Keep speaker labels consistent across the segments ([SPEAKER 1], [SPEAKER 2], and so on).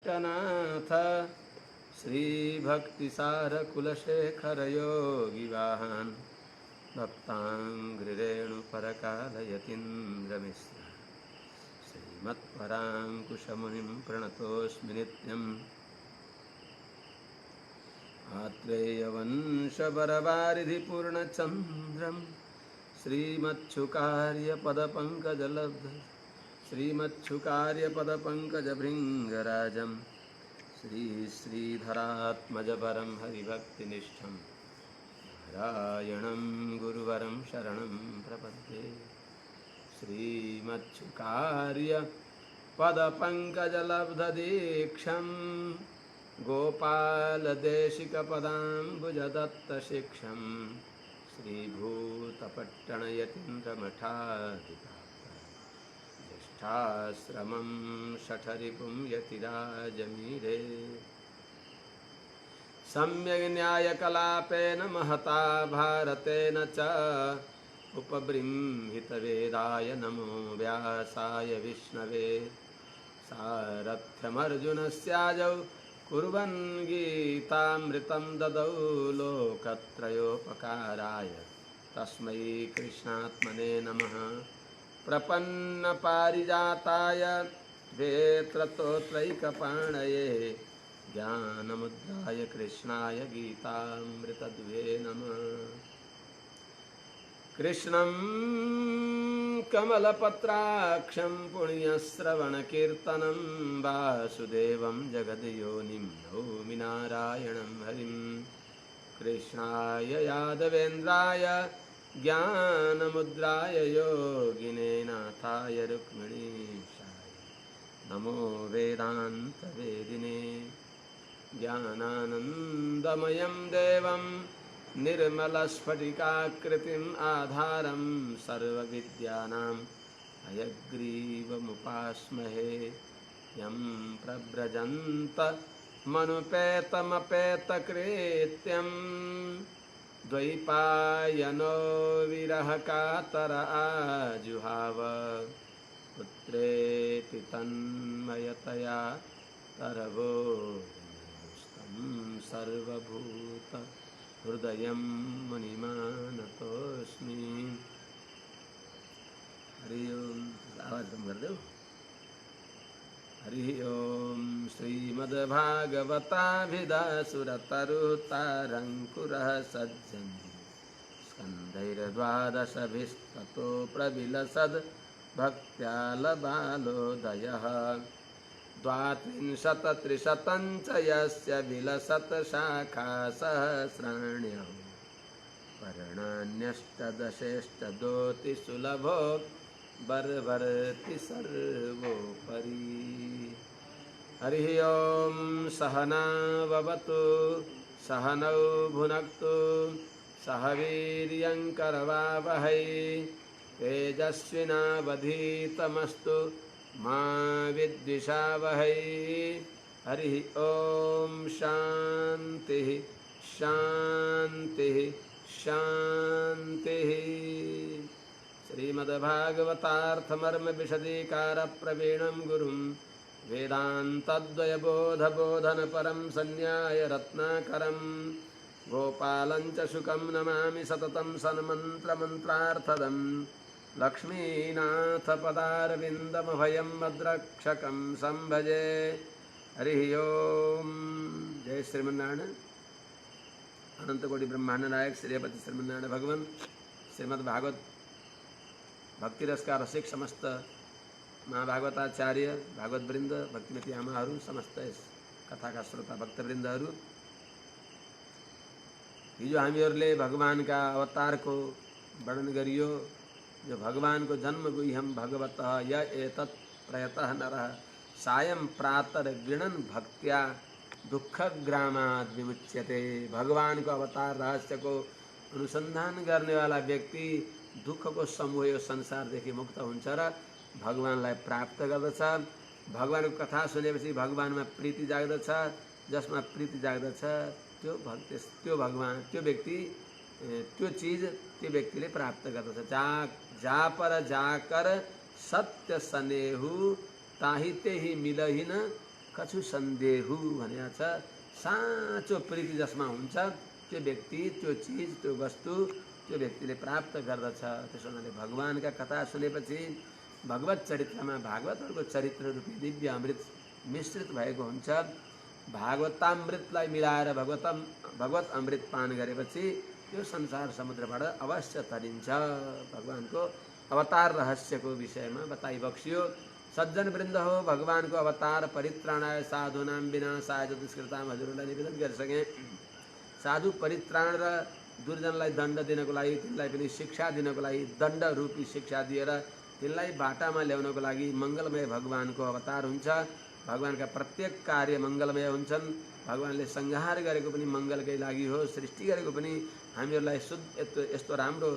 [SPEAKER 1] गोरक्षनाथ श्रीभक्तिसारकुलशेखर योगिवाहान् भक्ताङ्घ्रिरेणुपरकालयतीन्द्रमिश्र श्रीमत्पराङ्कुशमुनिं प्रणतोऽस्मि नित्यम् आत्रेयवंशवरवारिधिपूर्णचन्द्रं श्रीमच्छुकार्यपदपङ्कजभृङ्गराजं श्रीधरात्मजवरं हरिभक्तिनिष्ठं नारायणं गुरुवरं शरणं प्रपद्ये। श्रीमच्छुकार्यपदपङ्कजलब्धदीक्षं गोपालदेशिकपदाम्बुजदत्तशिक्षं श्रीभूतपट्टणयतीन्द्रमठाधिपाश्रमं शठरिपुं यतिराजमीरे सम्यग् न्यायकलापेन महता भारतेन च उपबृंहितवेदाय नमो व्यासाय विष्णवे सारथ्यमर्जुनस्याजौ कुर्वन् गीतामृतं ददौ लोकत्रयोपकाराय तस्मै कृष्णात्मने नमः। प्रपन्नपारिजाताय वेत्रतोत्रैकपाणये ज्ञानमुद्राय कृष्णाय गीतामृतद्वे नमः। कृष्णं कमलपत्राक्षं पुण्यश्रवणकीर्तनं वासुदेवं जगद्योनिं नौमि नारायणं हरिं। कृष्णाय यादवेन्द्राय ज्ञानमुद्राय योगिने नाथाय रुक्मिणीशाय नमो वेदान्तवेदिने। ज्ञानानन्दमयं देवं निर्मलस्फटिकाकृतिम् आधारं सर्वविद्यानां हयग्रीवमुपास्महे। यं प्रव्रजन्तमनुपेतमपेतकृत्यं द्वैपायनो विरहकातर आजुहाव पुत्रेति तन्मयतया तरवो सर्वभूत हृदयं मुनिमानतोऽस्मि। हरि ओम। आवाज कम कर दो। हरि ओम। श्रीमद्भागवताभिधासुरतरुतारङ्कुरः सज्जन् स्कन्धैर्द्वादशभिस्ततो प्रविलसद् भक्त्यालबालोदयः। द्वात्रिंशत्त्रिशतं च यस्य विलसत् शाखा सहस्राण्यः पर्णान्यष्टदशेष्टदोति सुलभो बर्वर्ति सर्वोपरि। हरि ओम। सहना ववतु सहनौ भुनक्तु सह वीर्यङ्करवावहै तेजस्विनावधीतमस्तु मा विद्विषावहै। हरि ओम। शांति शांति शांति। श्रीमद्भागवतार्थमर्म विशदीकार प्रवीणं गुरुं वेदान्तद्वयबोधबोधन परं संन्याय रत्नाकरं गोपालं च शुकं नमामि सततं सन्मन्त्रमन्त्रार्थदम् लक्ष्मीनाथपदारविन्दमभयं भद्रक्षकं संभजे। हरि ओम। जय श्रीमन्नारायण। अनंतकोटि ब्रह्मांड नायक श्रीपति श्रीमन्नारायण भगवान श्रीमद्भागवत भक्ति रस का रसिक समस्त महाभागवताचार्य भागवत वृंद भक्तिमती आमाहरू समस्त कथा का श्रोता भक्तवृन्दहरू, हिजो हामीहरूले भगवानका अवतारको वर्णन गरियो। जो भगवान को जन्म गुह्यम भगवतः य एतत् प्रयतः नरः सायं प्रातर्गृणन् भक्त्या दुःखग्रामाद् विमुच्यते। भगवान को अवतार रहस्य को अनुसंधान करने वाला व्यक्ति दुःख को समूह संसारदेखि मुक्त हुन्छ र भगवानलाई प्राप्त गर्दछ। भगवानको कथा सुनेपछि भगवानमा प्रीति जाग्दछ। जसमा प्रीति जाग्दछ त्यो भक्ति त्यो भगवान त्यो व्यक्ति त्यो चीज त्यो व्यक्तिले प्राप्त गर्दछ। जा पर जाकर सत्य सनेहु ताहि तेहि मिलहिन कछु सन्देहु भनेको छ। साँचो प्रीति जसमा हुन्छ त्यो व्यक्ति, त्यो चिज, त्यो वस्तु त्यो व्यक्तिले प्राप्त गर्दछ। त्यसो हुनाले भगवानका कथा सुनेपछि भगवत चरित्रमा भागवतहरूको चरित्र रूपी दिव्य अमृत मिश्रित भएको हुन्छ। भागवतामृतलाई मिलाएर भगवत अमृत पान गरेपछि यो संसार समुद्रबाट अवश्य तरिन्छ। भगवानको अवतार रहस्यको विषयमा बताइ बक्सियो। सज्जन वृन्द हो भगवानको अवतार परित्राणाय साधुनाम विनाशाय दुष्कृताम हजुरलाई निवेदन गरिसकेँ। साधु परित्राण र दुर्जनलाई दण्ड दिनको लागि, तिनलाई पनि शिक्षा दिनको लागि, दण्ड रूपी शिक्षा दिएर तिनलाई बाटामा ल्याउनको लागि मङ्गलमय भगवानको अवतार हुन्छ। भगवानका प्रत्येक कार्य मङ्गलमय हुन्छन्। भगवानले संहार गरेको पनि मङ्गलकै लागि हो, सृष्टि गरेको पनि हामीहरूलाई यस्तो राम्रो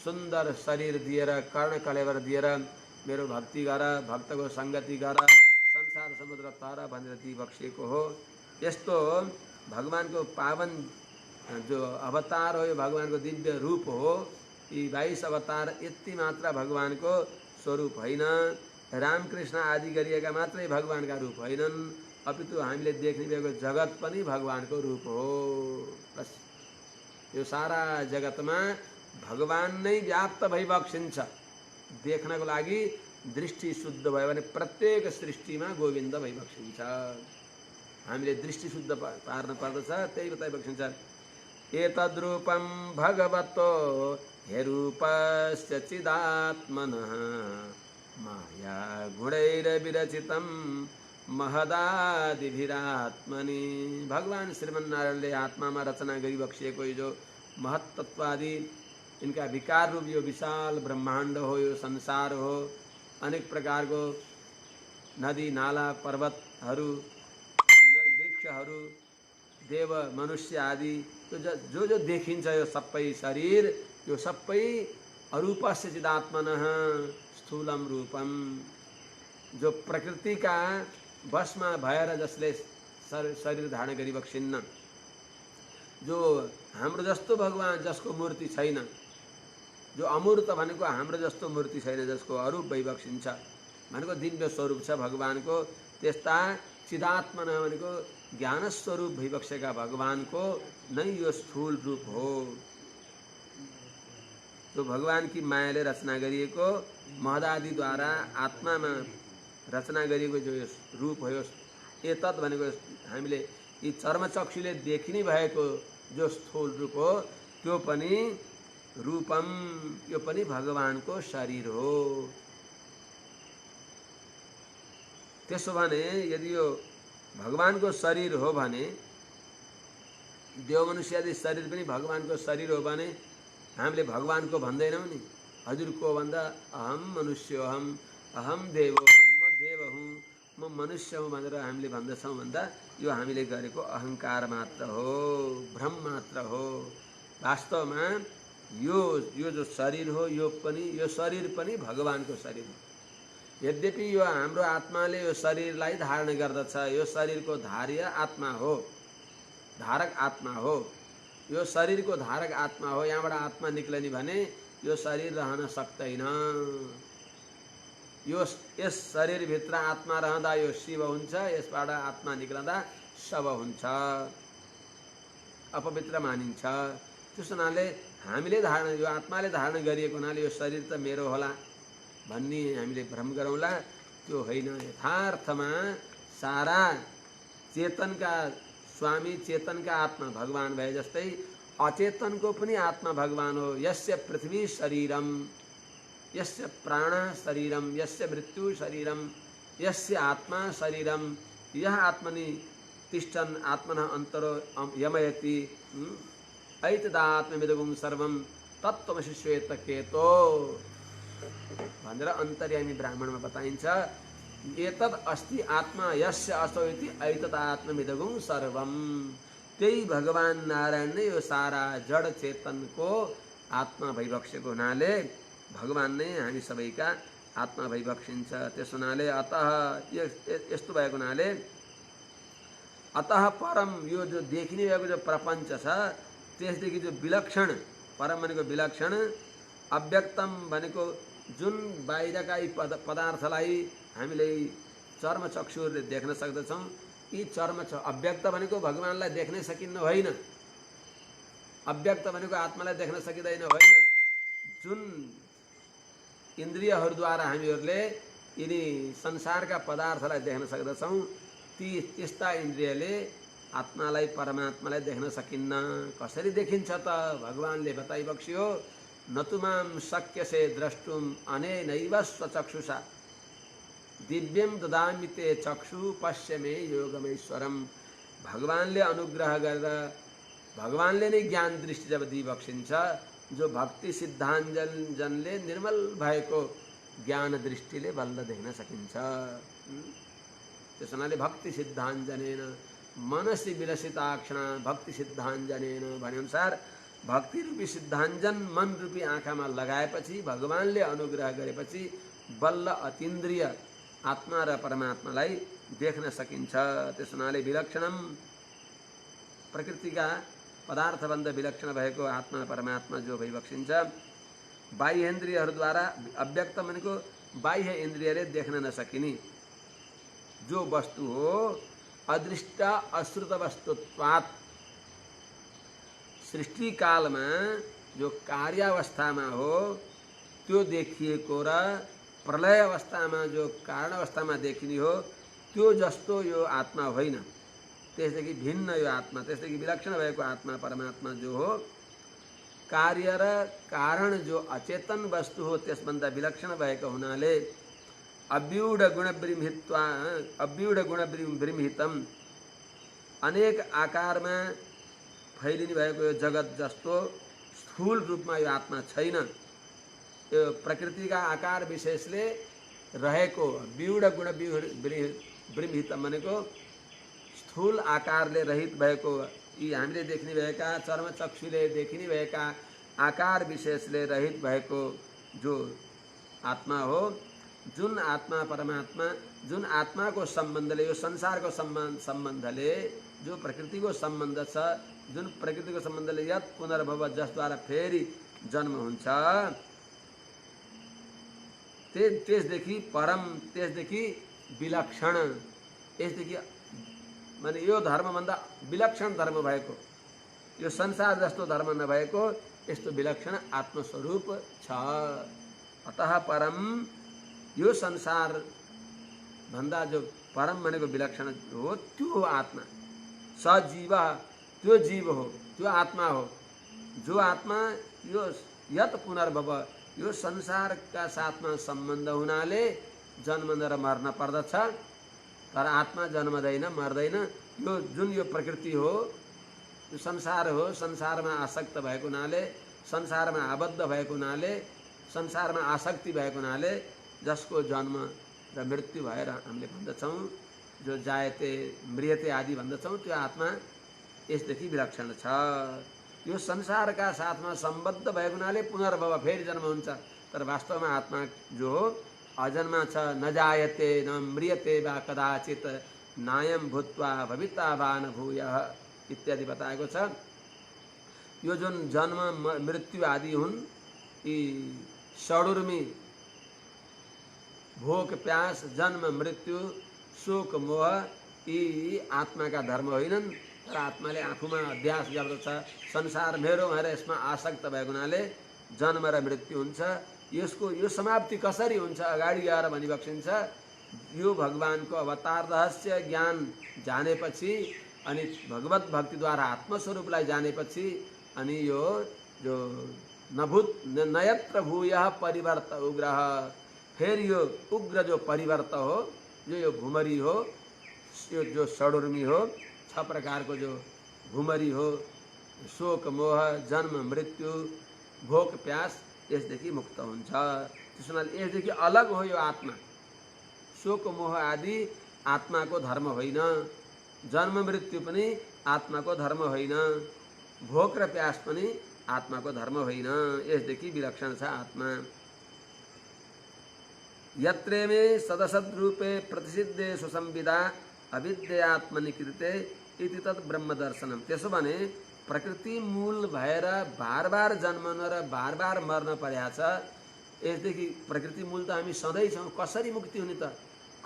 [SPEAKER 1] सुन्दर शरीर दिएर, कर्ण कलेवर दिएर मेरो भक्ति गर, भक्तको सङ्गति गर, संसार समुद्र तर भनेर दिइबक्सिएको हो। यस्तो भगवानको पावन जो अवतार हो, यो भगवानको दिव्य रूप हो। यी 22 अवतार यति मात्र भगवानको स्वरूप होइन। रामकृष्ण आदि गरिएका मात्रै भगवानका रूप होइनन्, अपितु हामीले देख्ने भएको जगत पनि भगवानको रूप हो। बस यो सारा जगतमा भगवान नै व्याप्त भइबक्सिन्छ। देख्नको लागि दृष्टि शुद्ध भयो भने प्रत्येक सृष्टिमा गोविन्द भइबक्सिन्छ। हामीले दृष्टि शुद्ध पार्न पर्दछ, त्यही बताइबक्सिन्छ। एतद्रूपं भगवतो हेरूपस्य चिदात्मनः माया गुणैर्विरचितं महदादिभिरात्मनि। भगवान श्रीमन्नारायणले आत्मामा रचना गरिबक्सिएको यो जो महत्त्वादि इनका विकार रूप यो विशाल ब्रह्माण्ड हो, यो संसार हो। अनेक प्रकारको नदी नाला पर्वतहरू, वृक्षहरू, देव मनुष्य आदि जो जो देखिन्छ यो सबै शरीर, यो सबै अरूपस्य चिदात्मनः स्थूलम रूपम, जो प्रकृतिका वशमा भएर जसले शरीर धारण गरिबक्सिन्न, जो हाम्रो जस्तो भगवान जसको मूर्ति छैन, जो अमूर्त भनेको हाम्रो जस्तो मूर्ति छैन, जसको अरूप भइबक्सिन्छ भनेको दिव्य स्वरूप छ भगवानको। त्यस्ता चिदात्मन भनेको ज्ञान स्वरूप भइबक्सेका भगवानको नै यो स्थूल रूप हो। जो भगवान की मायाले रचना गरिएको महदादिद्वारा आत्मामा रचना गरिएको जो यो रूप हो, यो एतत् भनेको हामीले यी चर्मचक्षुले देखिने भएको जो स्थूल रूप हो, त्यो पनि रूपम, यो पनि भगवानको शरीर हो। त्यसो भने यदि यो भगवानको शरीर हो भने, देव मनुष्य आदि शरीर पनि भगवानको शरीर हो भने हामीले भगवानको भन्दैनौँ नि। हजुरको भन्दा अहम मनुष्य अहम देव म देव हुँ, म मनुष्य हुँ भनेर हामीले भन्दछौँ भन्दा यो हामीले गरेको अहङ्कार मात्र हो, भ्रम मात्र हो। वास्तवमा यो जो शरीर हो, यो शरीर पनि भगवानको शरीर हो। यद्यपि यो हाम्रो आत्माले यो शरीरलाई धारण गर्दछ, यो शरीरको धार्य आत्मा हो, धारक आत्मा हो। यो शरीरको धारक आत्मा हो। यहाँबाट आत्मा निक्लने भने यो शरीर रहन सक्दैन। यस शरीरभित्र आत्मा रहँदा यो शिव हुन्छ, यसबाट आत्मा निक्लँदा शव हुन्छ, अपवित्र मानिन्छ। त्यस हुनाले हामीले यो आत्माले धारण गरिएको हुनाले यो शरीर त मेरो होला भन्ने हामीले भ्रम गरौँला, त्यो होइन। यथार्थमा सारा चेतनका स्वामी, चेतनका आत्मा भगवान भए जस्तै अचेतनको पनि आत्मा भगवान हो। यस्य पृथ्वी शरीरम, यस्य प्राण शरीरम, यस्य मृत्यु शरीरम, यस्य आत्मा शरीरम, यह आत्मनि तिष्ठन् आत्मनः अन्तरो यमयति ऐतदात्मविदगुं सर्वं तत्त्वमसि श्वेतकेतो भनेर अन्तर्यामी ब्राह्मणमा बताइन्छ। एतद् अस्ति आत्मा यस्य असौ इति ऐतदात्मविदगुं सर्वं। त्यही भगवान नारायण नै यो सारा जड चेतनको आत्मा भइबक्सेको हुनाले भगवान नै हामी सबैका आत्मा भइबक्सिन्छ। त्यस हुनाले अतः यस्तो भएको हुनाले अतः परम, यो जो देखिने भएको जो प्रपञ्च छ त्यसदेखि जो विलक्षण, परम भनेको विलक्षण, अव्यक्तम भनेको जुन बाहिरका यी पदार्थलाई हामीले चर्मचक्षुले देख्न सक्दछौँ, यी चर्म छ। अव्यक्त भनेको भगवानलाई देख्नै सकिन्न होइन, अव्यक्त भनेको आत्मालाई देख्न सकिँदैन होइन। जुन इन्द्रियहरूद्वारा हामीहरूले यिनी संसारका पदार्थलाई देख्न सक्दछौँ, त्यस्ता इन्द्रियले आत्मालाई परमात्मालाई देख्न सकिन्न। कसरी देखिन्छ त? भगवानले बताइबक्स्यो, नतुमाम शक्यसे द्रष्टुम अनेनैव स्वचक्षुषा दिव्यम ददामि ते चक्षु पश्य मे योगमेश्वरम। भगवानले अनुग्रह गरेर भगवानले नै ज्ञान दृष्टि जब दिइबक्सिन्छ, जो भक्ति सिद्धाञ्जनले निर्मल भएको ज्ञान दृष्टिले बल्ल देख्न सकिन्छ। त्यस हुनाले भक्ति सिद्धाञ्जनेन मनसी विलसिताक्षणा भक्ति सिद्धाञ्जनेन भनेअनुसार भक्ति रूपी सिद्धाञ्जन मन रूपी आँखामा लगाएपछि, भगवानले अनुग्रह गरेपछि बल्ल अतीन्द्रिय आत्मा र परमात्मालाई देख्न सकिन्छ। त्यस हुनाले विलक्षणम प्रकृतिका पदार्थभन्दा विलक्षण भएको आत्मा परमात्मा जो भइबक्सिन्छ, बाह्येन्द्रियहरूद्वारा अव्यक्त भनेको बाह्य इन्द्रियले देख्न नसकिने जो वस्तु हो, अदृष्ट अश्रुत वस्तुत्वात् सृष्टि कालमा जो कार्यावस्थामा हो त्यो देखिएको र प्रलय अवस्थामा जो कारण अवस्थामा देखिने हो त्यो जस्तो यो आत्मा होइन। त्यसदेखि भिन्न यो आत्मा, त्यसदेखि विलक्षण भएको आत्मा परमात्मा जो हो, कार्य र कारण जो अचेतन वस्तु हो त्यसभन्दा विलक्षण भएको हुनाले अव्यूढ गुणब्रह्मितम अनेक आकारमा फैलिने भएको यो जगत जस्तो स्थूल रूपमा यो आत्मा छैन। यो प्रकृतिका आकार विशेषले रहेको व्यूढ गुण ब्रह्मितम भनेको स्थूल आकारले रहित भएको, यी हामीले देख्ने भएका चर्म चक्षुले देखिने भएका आकार विशेषले रहित भएको जो आत्मा हो, जुन आत्मा परमात्मा, जुन आत्माको सम्बन्धले यो संसारको सम्बन्धले जो प्रकृतिको सम्बन्ध छ, जुन प्रकृतिको सम्बन्धले यत पुनर्भव जसद्वारा फेरि जन्म हुन्छ, त्यसदेखि परम, त्यसदेखि विलक्षण, यसदेखि माने यो धर्मभन्दा विलक्षण धर्म भएको, यो संसार जस्तो धर्म नभएको यस्तो विलक्षण आत्मस्वरूप छ। अतः परम, यो संसार भन्दा जो परम भनेको विलक्षण हो त्यो हो आत्मा। सजीव, त्यो जीव हो, त्यो आत्मा हो, जो आत्मा यो यत पुनर्भव, यो संसारका साथमा सम्बन्ध हुनाले जन्मन र मर्न पर्दछ, तर आत्मा जन्मदैन मर्दैन। यो जुन यो प्रकृति हो, यो संसार हो, संसारमा आसक्त भएको हुनाले, संसारमा आबद्ध भएको हुनाले, संसारमा आसक्ति भएको हुनाले जसको जन्म र मृत्यु भएर हामीले भन्दछौँ, जो जायते म्रियते आदि भन्दछौँ, त्यो आत्मा यसदेखि विलक्षण छ। यो संसारका साथमा सम्बद्ध भएको हुनाले पुनर्भव फेरि जन्म हुन्छ, तर वास्तवमा आत्मा जो हो अजन्मा छ। न जायते न म्रियते वा कदाचित नायम भूत्वा भविता वा न भूयः इत्यादि बताएको छ। यो जुन जन्म मृत्यु आदि हुन्, यी षडुर्मी भोक प्यास जन्म मृत्यु शोक मोह यी आत्माका धर्म होइनन्, तर आत्माले आफूमा अध्यास गर्दछ, संसार मेरो भनेर यसमा आसक्त भएको हुनाले जन्म र मृत्यु हुन्छ। यसको यो समाप्ति कसरी हुन्छ अगाडि गएर भनिबक्सिन्छ। यो भगवानको अवतार रहस्य ज्ञान जानेपछि अनि भगवत भक्तिद्वारा आत्मस्वरूपलाई जानेपछि अनि यो जो नयत्र भूयः परिवर्त उग्रह, फेरि यो उग्र जो परिवर्त हो, यो भुमरी हो, यो जो षडुर्मी हो, 6 प्रकारको जो भुमरी हो, शोक मोह जन्म मृत्यु भोक प्यास, यसदेखि मुक्त हुन्छ। त्यसैले यसदेखि अलग हो यो आत्मा। शोक मोह आदि आत्माको धर्म होइन, जन्म मृत्यु पनि आत्माको धर्म होइन, भोक र प्यास पनि आत्माको धर्म होइन, यसदेखि विलक्षण छ आत्मा। यत्रे मे सदसद्रूपे प्रतिसिद्धे सुसंविदा अविद्यात्मनि कृते इति तत् ब्रह्म दर्शनम। त्यसो भने प्रकृति मूल भएर बार बार जन्मन र बार बार मर्न परेको छ, यसदेखि प्रकृति मूल त हामी सधैँ छौँ, कसरी मुक्ति हुने त?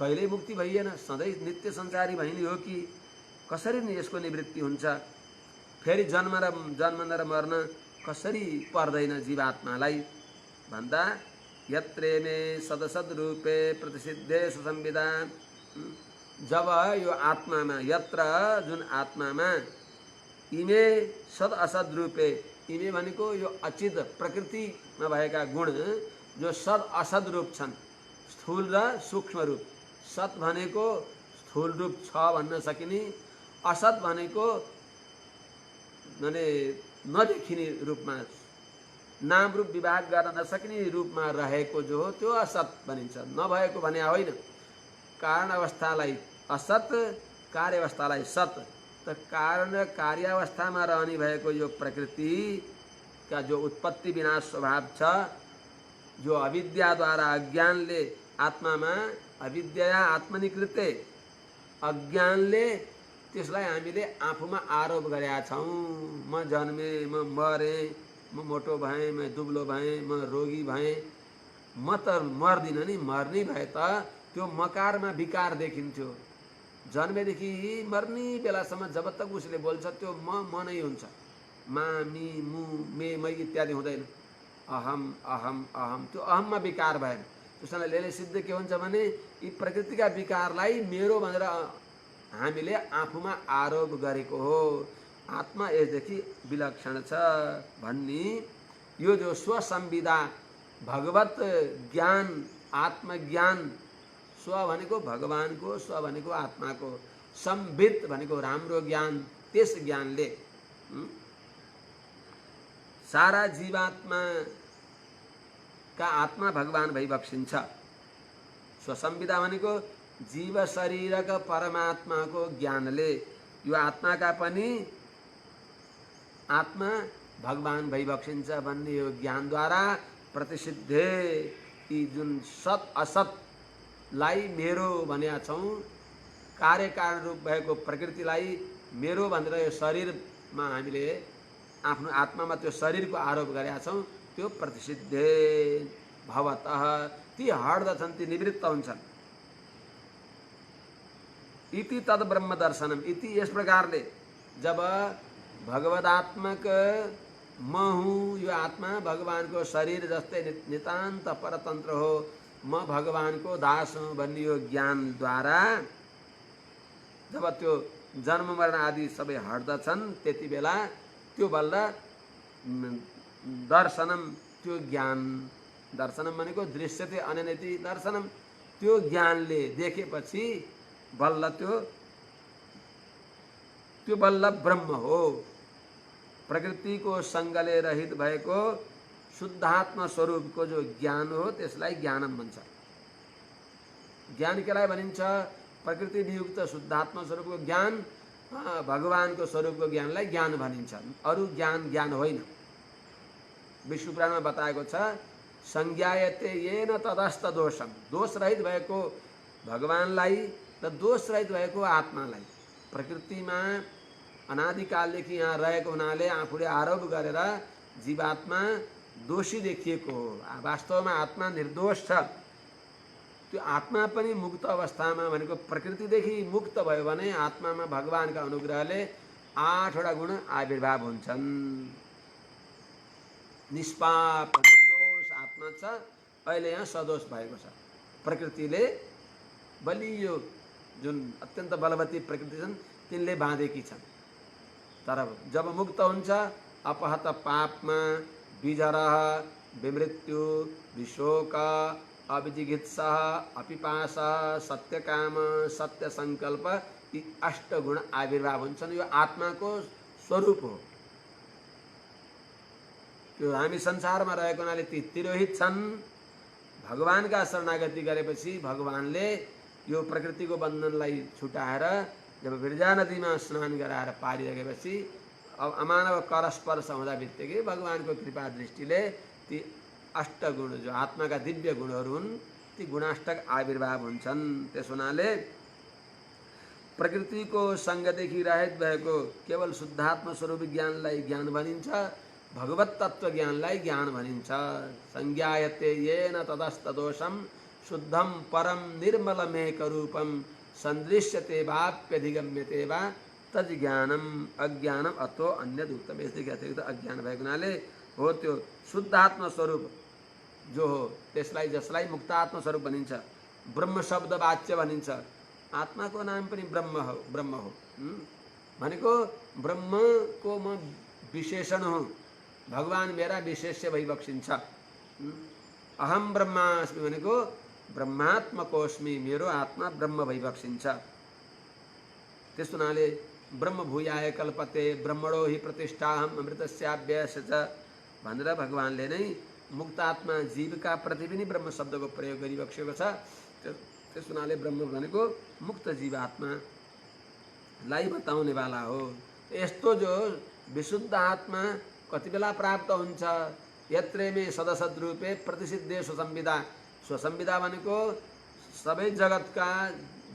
[SPEAKER 1] कहिल्यै मुक्ति भइएन, सधैँ नित्य संसारी भइने हो कि कसरी यसको निवृत्ति हुन्छ? फेरि जन्मन र मर्न कसरी पर्दैन जीवात्मालाई भन्दा यत्रेमे सदसद रूपे प्रतिसिद्धे सुसंविदा। जब यो आत्मामा, यत्र जुन आत्मामा इमे सद असद रूपे, इमे भनेको यो अचित प्रकृतिमा भएका गुण जो सद असद रूप छन्, स्थूल र सूक्ष्म रूप। सत भनेको स्थूल रूप छ भन्न सकिने, असत भनेको माने नदेखिने रूपमा, नाम रूप विभाग गर्न नसकिने रूपमा रहेको जो हो त्यो असत भनिन्छ। नभएको भने होइन। कारण अवस्थालाई असत, कार्य अवस्थालाई सत। त कारण र कार्यावस्थामा रहने भएको यो प्रकृतिका जो उत्पत्ति विनाश स्वभाव छ, जो अविद्याद्वारा अज्ञानले आत्मामा, अविद्या आत्मनिकृते, अज्ञानले त्यसलाई हामीले आफूमा आरोप गरेका छौँ। म जन्मे, म मरेँ, म मोटो भएँ, म दुब्लो भएँ, म रोगी भएँ। म त मर्दिनँ नि, मर्ने भए त त्यो मकारमा विकार देखिन्थ्यो। जन्मेदेखि मर्ने बेलासम्म जब तक उसले बोल्छ त्यो म नै हुन्छ। मा, मी, मु, मे, मै इत्यादि हुँदैन। अहम अहम अहम, त्यो अहममा विकार भएन। त्यसले सिद्ध के हुन्छ भने यी प्रकृतिका विकारलाई मेरो भनेर हामीले आफूमा आरोप गरेको हो। आत्मा यसदेखि विलक्षण छ भन्ने यो जो स्वसंविदा भगवत ज्ञान, आत्मज्ञान, स्व भनेको भगवानको, स्व भनेको आत्माको, संवित भनेको राम्रो ज्ञान, त्यस ज्ञानले सारा जीवात्मा का आत्मा भगवान भइबक्सिन्छ। स्वसंविदा भनेको जीव शरीरका परमात्माको ज्ञानले यो आत्माका पनि आत्मा भगवान भइबक्सिन्छ भन्ने यो ज्ञानद्वारा प्रतिसिद्धे, यी जुन सत असतलाई मेरो भनेका छौँ, कार्य कारण रूप भएको प्रकृतिलाई मेरो भनेर यो शरीरमा हामीले आफ्नो आत्मामा त्यो शरीरको आरोप गरेका छौँ, त्यो प्रतिसिद्धे भवतः, ती हट्दछन्, ती निवृत्त हुन्छन्। इति तद ब्रह्म दर्शनम, इति यस प्रकारले जब भगवदात्मक म हुँ, यो आत्मा भगवानको शरीर जस्तै नितान्त परतन्त्र हो, म भगवानको दास हुँ भन्ने यो ज्ञानद्वारा जब त्यो जन्म मरण आदि सबै हट्दछन्, त्यति बेला त्यो बल्ल दर्शनम, त्यो ज्ञान, दर्शनम भनेको दृश्यते अनन्यति दर्शनम, त्यो ज्ञानले देखेपछि बल्ल त्यो बल्ल ब्रह्म हो। प्रकृतिको सङ्गले रहित भएको शुद्धात्म स्वरूपको जो ज्ञान हो त्यसलाई ज्ञानम भन्छ। ज्ञान केलाई भनिन्छ? प्रकृति वियुक्त शुद्धात्म स्वरूपको ज्ञान, भगवानको स्वरूपको ज्ञानलाई ज्ञान भनिन्छ। अरू ज्ञान ज्ञान होइन। विष्णु पुराणमा बताएको छ, संज्ञायते येन तदस्त दोषम, दोष रहित भएको भगवानलाई र दोष रहित भएको आत्मालाई प्रकृतिमा अनादिकालदेखि यहाँ रहेको हुनाले आफूले आरोप गरेर जीवात्मा दोषी देखिएको हो। वास्तवमा आत्मा निर्दोष छ। त्यो आत्मा पनि मुक्त अवस्थामा भनेको प्रकृतिदेखि मुक्त भयो भने आत्मामा भगवानका अनुग्रहले 8वटा गुण आविर्भाव हुन्छन्। निष्पाप निर्दोष आत्मा छ, अहिले यहाँ सदोष भएको छ। प्रकृतिले बलियो जुन अत्यन्त बलवती प्रकृति छन् तिनले बाँधेकी छन्। तर जब मुक्त हुन्छ अपहत पापमा विजरह, विमृत्यु, विशोक, अविजिगित्सा, अपिपासा, सत्यकाम, सत्य संकल्प, यी 8 गुण आविर्भाव हुन्छन्। यो आत्माको स्वरूप हो। त्यो हामी संसारमा रहेको हुनाले ती तिरोहित छन्। भगवानका शरणागति गरेपछि भगवानले यो प्रकृतिको बन्धनलाई छुटाएर जब विरजा नदीमा स्नान गराएर पारिसकेपछि अमानव करस्पर्श हुँदा बित्तिकै भगवानको कृपा दृष्टिले ती 8 गुण जो आत्माका दिव्य गुणहरू हुन् ती गुणाष्टक आविर्भाव हुन्छन्। त्यस हुनाले प्रकृतिको सङ्गदेखि रहित भएको केवल शुद्धात्म स्वरूप ज्ञानलाई ज्ञान भनिन्छ, भगवत तत्व ज्ञानलाई ज्ञान भनिन्छ। संज्ञायते येन तदस्त दोषम शुद्धम परम निर्मलमेक रूपम संदृश्यते वाप्यधिगम्यते वा तज ज्ञानम अज्ञानम अतो अन्य दूतम। इसलिए कहते हैं अज्ञान भएको हुनाले हो त्यो शुद्धात्म स्वरूप जो हो त्यसलाई जसलाई मुक्तात्म स्वरूप भनिन्छ, ब्रह्म शब्द वाच्य भनिन्छ। आत्माको नाम पनि ब्रह्म हो भनेको ब्रह्मको म विशेषण हुँ, भगवान मेरा विशेष्य भइबक्सिन्छ। अहम ब्रह्मास्मि भनेको ब्रह्मात्मकोस्मि, मेरो आत्मा ब्रह्म भइबक्सिन्छ। त्यस हुनाले ब्रह्म भूयाय कल्पते ब्रह्मणो हि प्रतिष्ठाहम अमृतस्याभ्यस्य च भनेर भगवानले नै मुक्तात्मा जीवका प्रति पनि ब्रह्म शब्दको प्रयोग गरिबक्सेको छ। त्यस हुनाले ब्रह्म भनेको मुक्त जीवात्मालाई बताउने वाला हो। यस्तो जो विशुद्ध आत्मा कति बेला प्राप्त हुन्छ? यत्रे मे सदसद रूपे प्रतिसिद्धे स्वसंविदा। स्वसंविदा भनेको सबै जगतका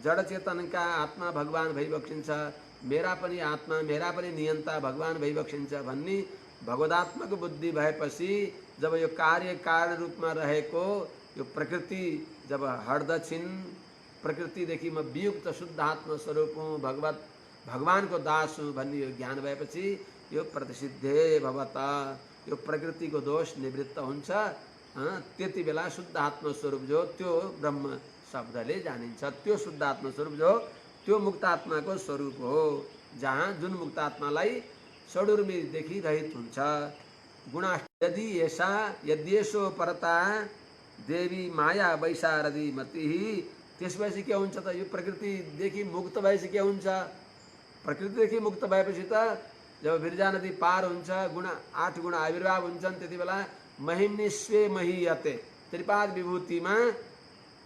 [SPEAKER 1] जड चेतनका आत्मा भगवान भइबक्सिन्छ, मेरा पनि आत्मा मेरा पनि नियन्ता भगवान भइबक्सिन्छ भन्ने भगवदात्मक बुद्धि भएपछि जब यो कार्य कारण रूपमा रहेको यो प्रकृति जब हट्दछिन्, प्रकृतिदेखि म वियुक्त शुद्ध आत्म स्वरूप हुँ, भगवानको दास हुँ भन्ने यो ज्ञान भएपछि यो प्रतिसिद्धे भवता, यो प्रकृतिको दोष निवृत्त हुन्छ। त्यति बेला शुद्ध आत्म स्वरूप जो त्यो ब्रह्म शब्दले जानिन्छ। त्यो शुद्ध आत्म स्वरूप जो त्यो मुक्तात्माको स्वरूप हो, जहाँ जुन मुक्तात्मालाई षडुर्मिदेखि रहित हुन्छ। गुणा यदि ऐसा यद्येशो परता देवी माया वैशारदी मति, त्यसपछि के हुन्छ त? यो प्रकृतिदेखि मुक्त भएपछि के हुन्छ? प्रकृतिदेखि मुक्त भएपछि त जब विरजा नदी पार हुन्छ, गुणा 8 गुणा आविर्भाव हुन्छन्, त्यति बेला महिम्नि स्वे महीयते, त्रिपाद विभूतिमा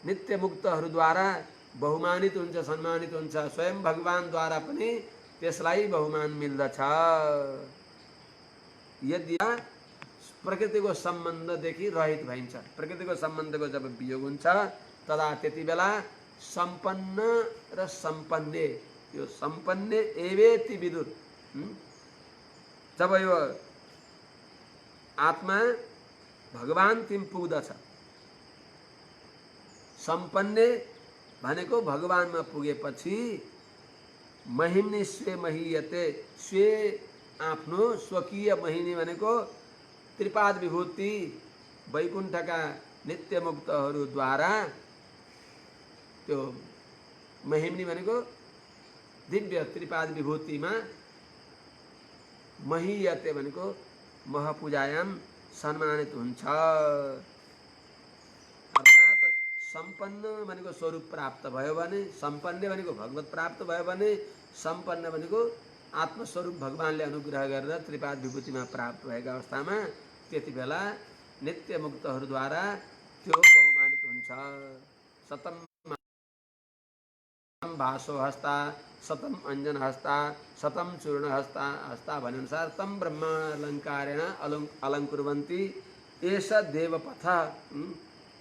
[SPEAKER 1] नित्य मुक्तहरूद्वारा बहुमानित हुन्छ, सम्मानित हुन्छ। स्वयं भगवानद्वारा पनि त्यसलाई बहुमान मिल्दछ। यदि प्रकृतिको सम्बन्धदेखि रहित भइन्छ, प्रकृतिको सम्बन्धको जब वियोग हुन्छ तदा त्यति बेला सम्पन्न र सम्पन्ने, यो सम्पन्ने एवेति विदुर, जब यो आत्मा भगवान तिम पुग्दछ। सम्पन्ने भनेको भगवानमा पुगेपछि महिम्नि स्वे महीयते, स्वे आफ्नो स्वकीय महिनी भनेको त्रिपाद विभूति वैकुण्ठका नित्य मुक्तहरूद्वारा, त्यो महिम्नी भनेको दिव्य त्रिपाद विभूतिमा, महीयते भनेको महपूजायाम सम्मानित हुन्छ। अर्थात् सम्पन्न भनेको स्वरूप प्राप्त भयो भने, सम्पन्न भनेको भगवत प्राप्त भयो भने, सम्पन्न भनेको आत्मस्वरूप भगवानले अनुग्रह गरेर त्रिपाद विभूतिमा प्राप्त भएका अवस्थामा त्यति बेला नित्य मुक्तहरूद्वारा त्यो बहुमानित हुन्छ। सतम भासो हस्ता, शतम अंजन हस्ता, शतम चूर्ण हस्ता हस्ता भने अनुसार तम ब्रह्मालंकारेण अलंकुर्वन्ति एष देवपथ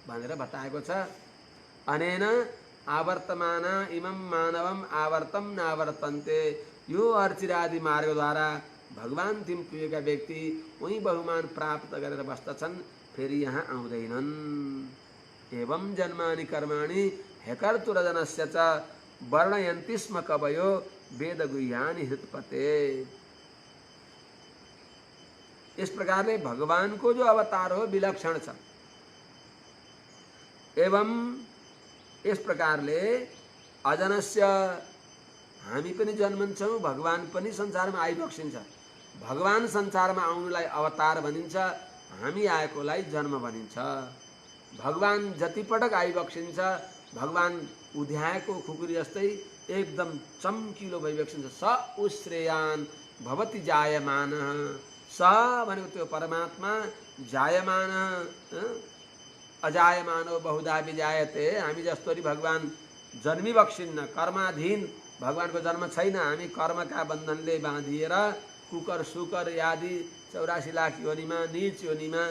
[SPEAKER 1] भनेर बताएको छ। अनेन आवर्तमान इमं मानवम आवर्तम नावर्तन्ते, यो अर्चिरादि मार्गद्वारा भगवान तिम पुगेका व्यक्ति वही बहुमान प्राप्त गरेर बस्दछन्, फेरि यहाँ आउँदैनन्। एवं जन्मानि कर्माणि हेकर्तुरजनस्य च वर्णयन्ति स्म कवयो वेद गुह्यानि हृत्पते। इस प्रकारले भगवानको जो अवतार हो विलक्षण छ। एवं इस प्रकारले अजनस्य, हामी पनि जन्मन्छौँ, भगवान पनि संसारमा आइबक्सिन्छ। भगवान संसारमा आउनुलाई अवतार भनिन्छ, हामी आएकोलाई जन्म भनिन्छ। भगवान जतिपटक आइबक्सिन्छ, भगवान उध्याएको खुकुरी जस्तै एकदम चम्किलो भइबक्सिन्छ। स उश्रेयान भवति जायमान, स भनेको त्यो परमात्मा, जायमान अजायमानो बहुधा विजायते, हामी जस्तोरी भगवान जन्मिबक्सिन्न, कर्माधीन भगवानको जन्म छैन। हामी कर्मका बन्धनले बाँधिएर कुकर सुकर आदि 84 लाख योनिमा, नीच योनिमा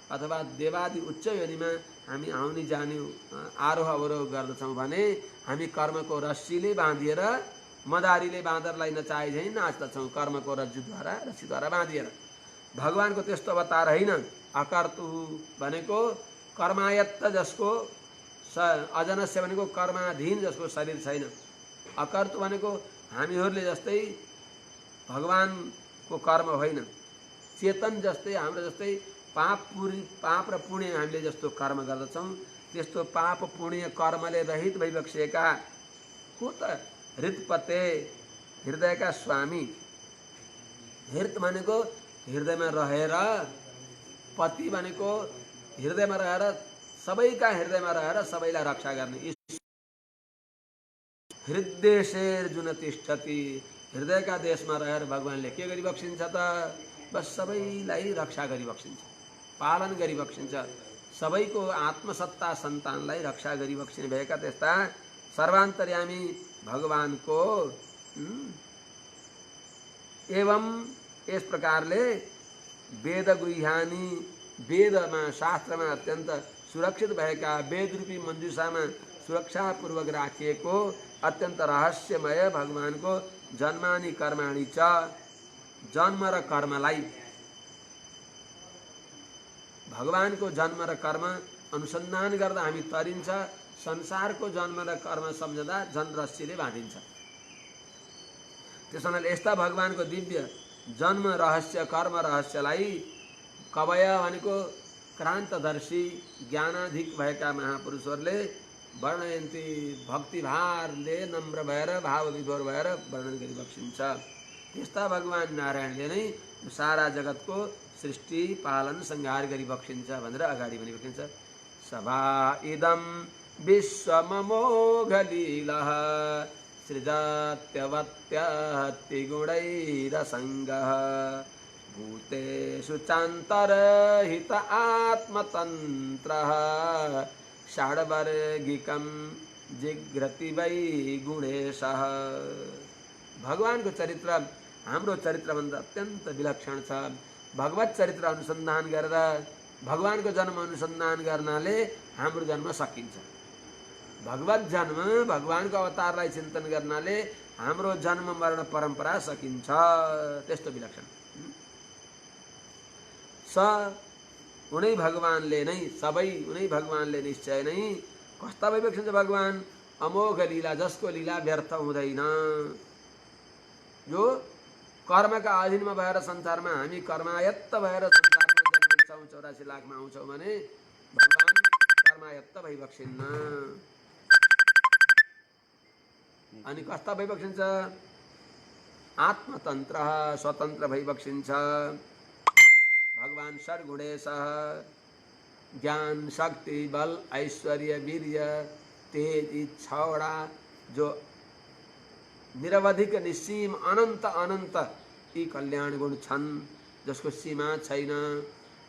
[SPEAKER 1] अथवा देवादि उच्च योनिमा हामी आउने जाने आरोह अवरोह गर्दछौँ भने हामी कर्मको रस्सीले बाँधिएर, मदारीले बाँदरलाई नचाहे झैँ नाच्दछौँ, कर्मको रज्जुद्वारा, रस्सीद्वारा बाँधिएर। भगवानको त्यस्तो अवतार होइन। अकर्तु भनेको कर्मायत्त, जसको अजनस्य भनेको कर्माधीन जसको शरीर छैन, अकर्तु भनेको हामीहरूले जस्तै भगवानको कर्म होइन, चेतन जस्तै हाम्रो जस्तै पाप र पुण्य हामीले जस्तो कर्म गर्दछौँ त्यस्तो पाप पुण्य कर्मले रहित भइबसेका को त हृदपते हृदयका स्वामी। हृत भनेको हृदयमा रहेर, पति भनेको हृदयमा रहेर, सबैका हृदयमा रहेर सबैलाई रक्षा गर्ने। हृदयेर्जुन तिष्ठति, हृदयका देशमा रहेर भगवानले के गरिबक्सिन्छ त? बस सबैलाई रक्षा गरिबक्सिन्छ, पालन गरिबक्सिन्छ, सबैको आत्मसत्ता सन्तानलाई रक्षा गरिबक्सिने भएका त्यस्ता सर्वान्तर्यामी भगवानको एवं यस प्रकारले वेद गुह्यानी, वेदमा शास्त्रमा अत्यन्त सुरक्षित भएका वेदरूपी मञ्जुषामा सुरक्षापूर्वक राखिएको अत्यन्त रहस्यमय भगवानको जन्मानी कर्माणी च, जन्म र कर्मलाई, भगवानको जन्म र कर्म अनुसन्धान गर्दा हामी तरिन्छ। संसारको जन्म र कर्म सम्झदा जन रस्सीले बाँधिन्छ। त्यसो हुनाले यस्ता भगवानको दिव्य जन्म रहस्य, कर्म रहस्यलाई कवय भनेको क्रान्तदर्शी ज्ञानाधिक भएका महापुरुषहरूले वर्णयन्ती, भक्तिभारले नम्र भएर भावविभोर भएर वर्णन गरिबक्सिन्छ। त्यस्ता भगवान नारायणले नै सारा जगतको सृष्टि पालन संहार गरिबक्सिन्छ भनेर अगाडि भनिबक्सिन्छ। सभा इदं विश्वममोघलीलः सृजत्यवत्यतिगुणैरसङ्गः भूतेषु चान्तरहित आत्मतन्त्रः षड्वर्गिकं जिघ्रति वै गुणेशः। भगवानको चरित्र हाम्रो चरित्रभन्दा अत्यन्त विलक्षण छ। भगवत चरित्र अनुसन्धान गरेर भगवानको जन्म अनुसन्धान गर्नाले हाम्रो जन्म सकिन्छ। भगवत जन्म, भगवानको अवतारलाई चिन्तन गर्नाले हाम्रो जन्म मरण परम्परा सकिन्छ। त्यस्तो विलक्षण उनै भगवानले नै, सबै उनै भगवानले निश्चय नै कस्ता भइबक्सिन्छ भगवान? अमोघ लीला, जसको लीला व्यर्थ हुँदैन, जो कर्मका अधीनमा भएर संसारमा हामी कर्मायत्त भएर संसारमा जन्मिन्छौँ, 84 लाखमा आउँछौँ भने भगवान कर्मायत्त भइबक्सिन्न। अनि कस्ता भइबक्सिन्छ? आत्मतन्त्र, स्वतन्त्र भइबक्सिन्छ। भगवान षड्गुणेशः, ज्ञान, शक्ति, बल, ऐश्वर्य, वीर्य, तेज, इच्छा, जो निरवधिक निसीम अनन्त अनन्त यी कल्याण गुण छन्, जसको सीमा छैन,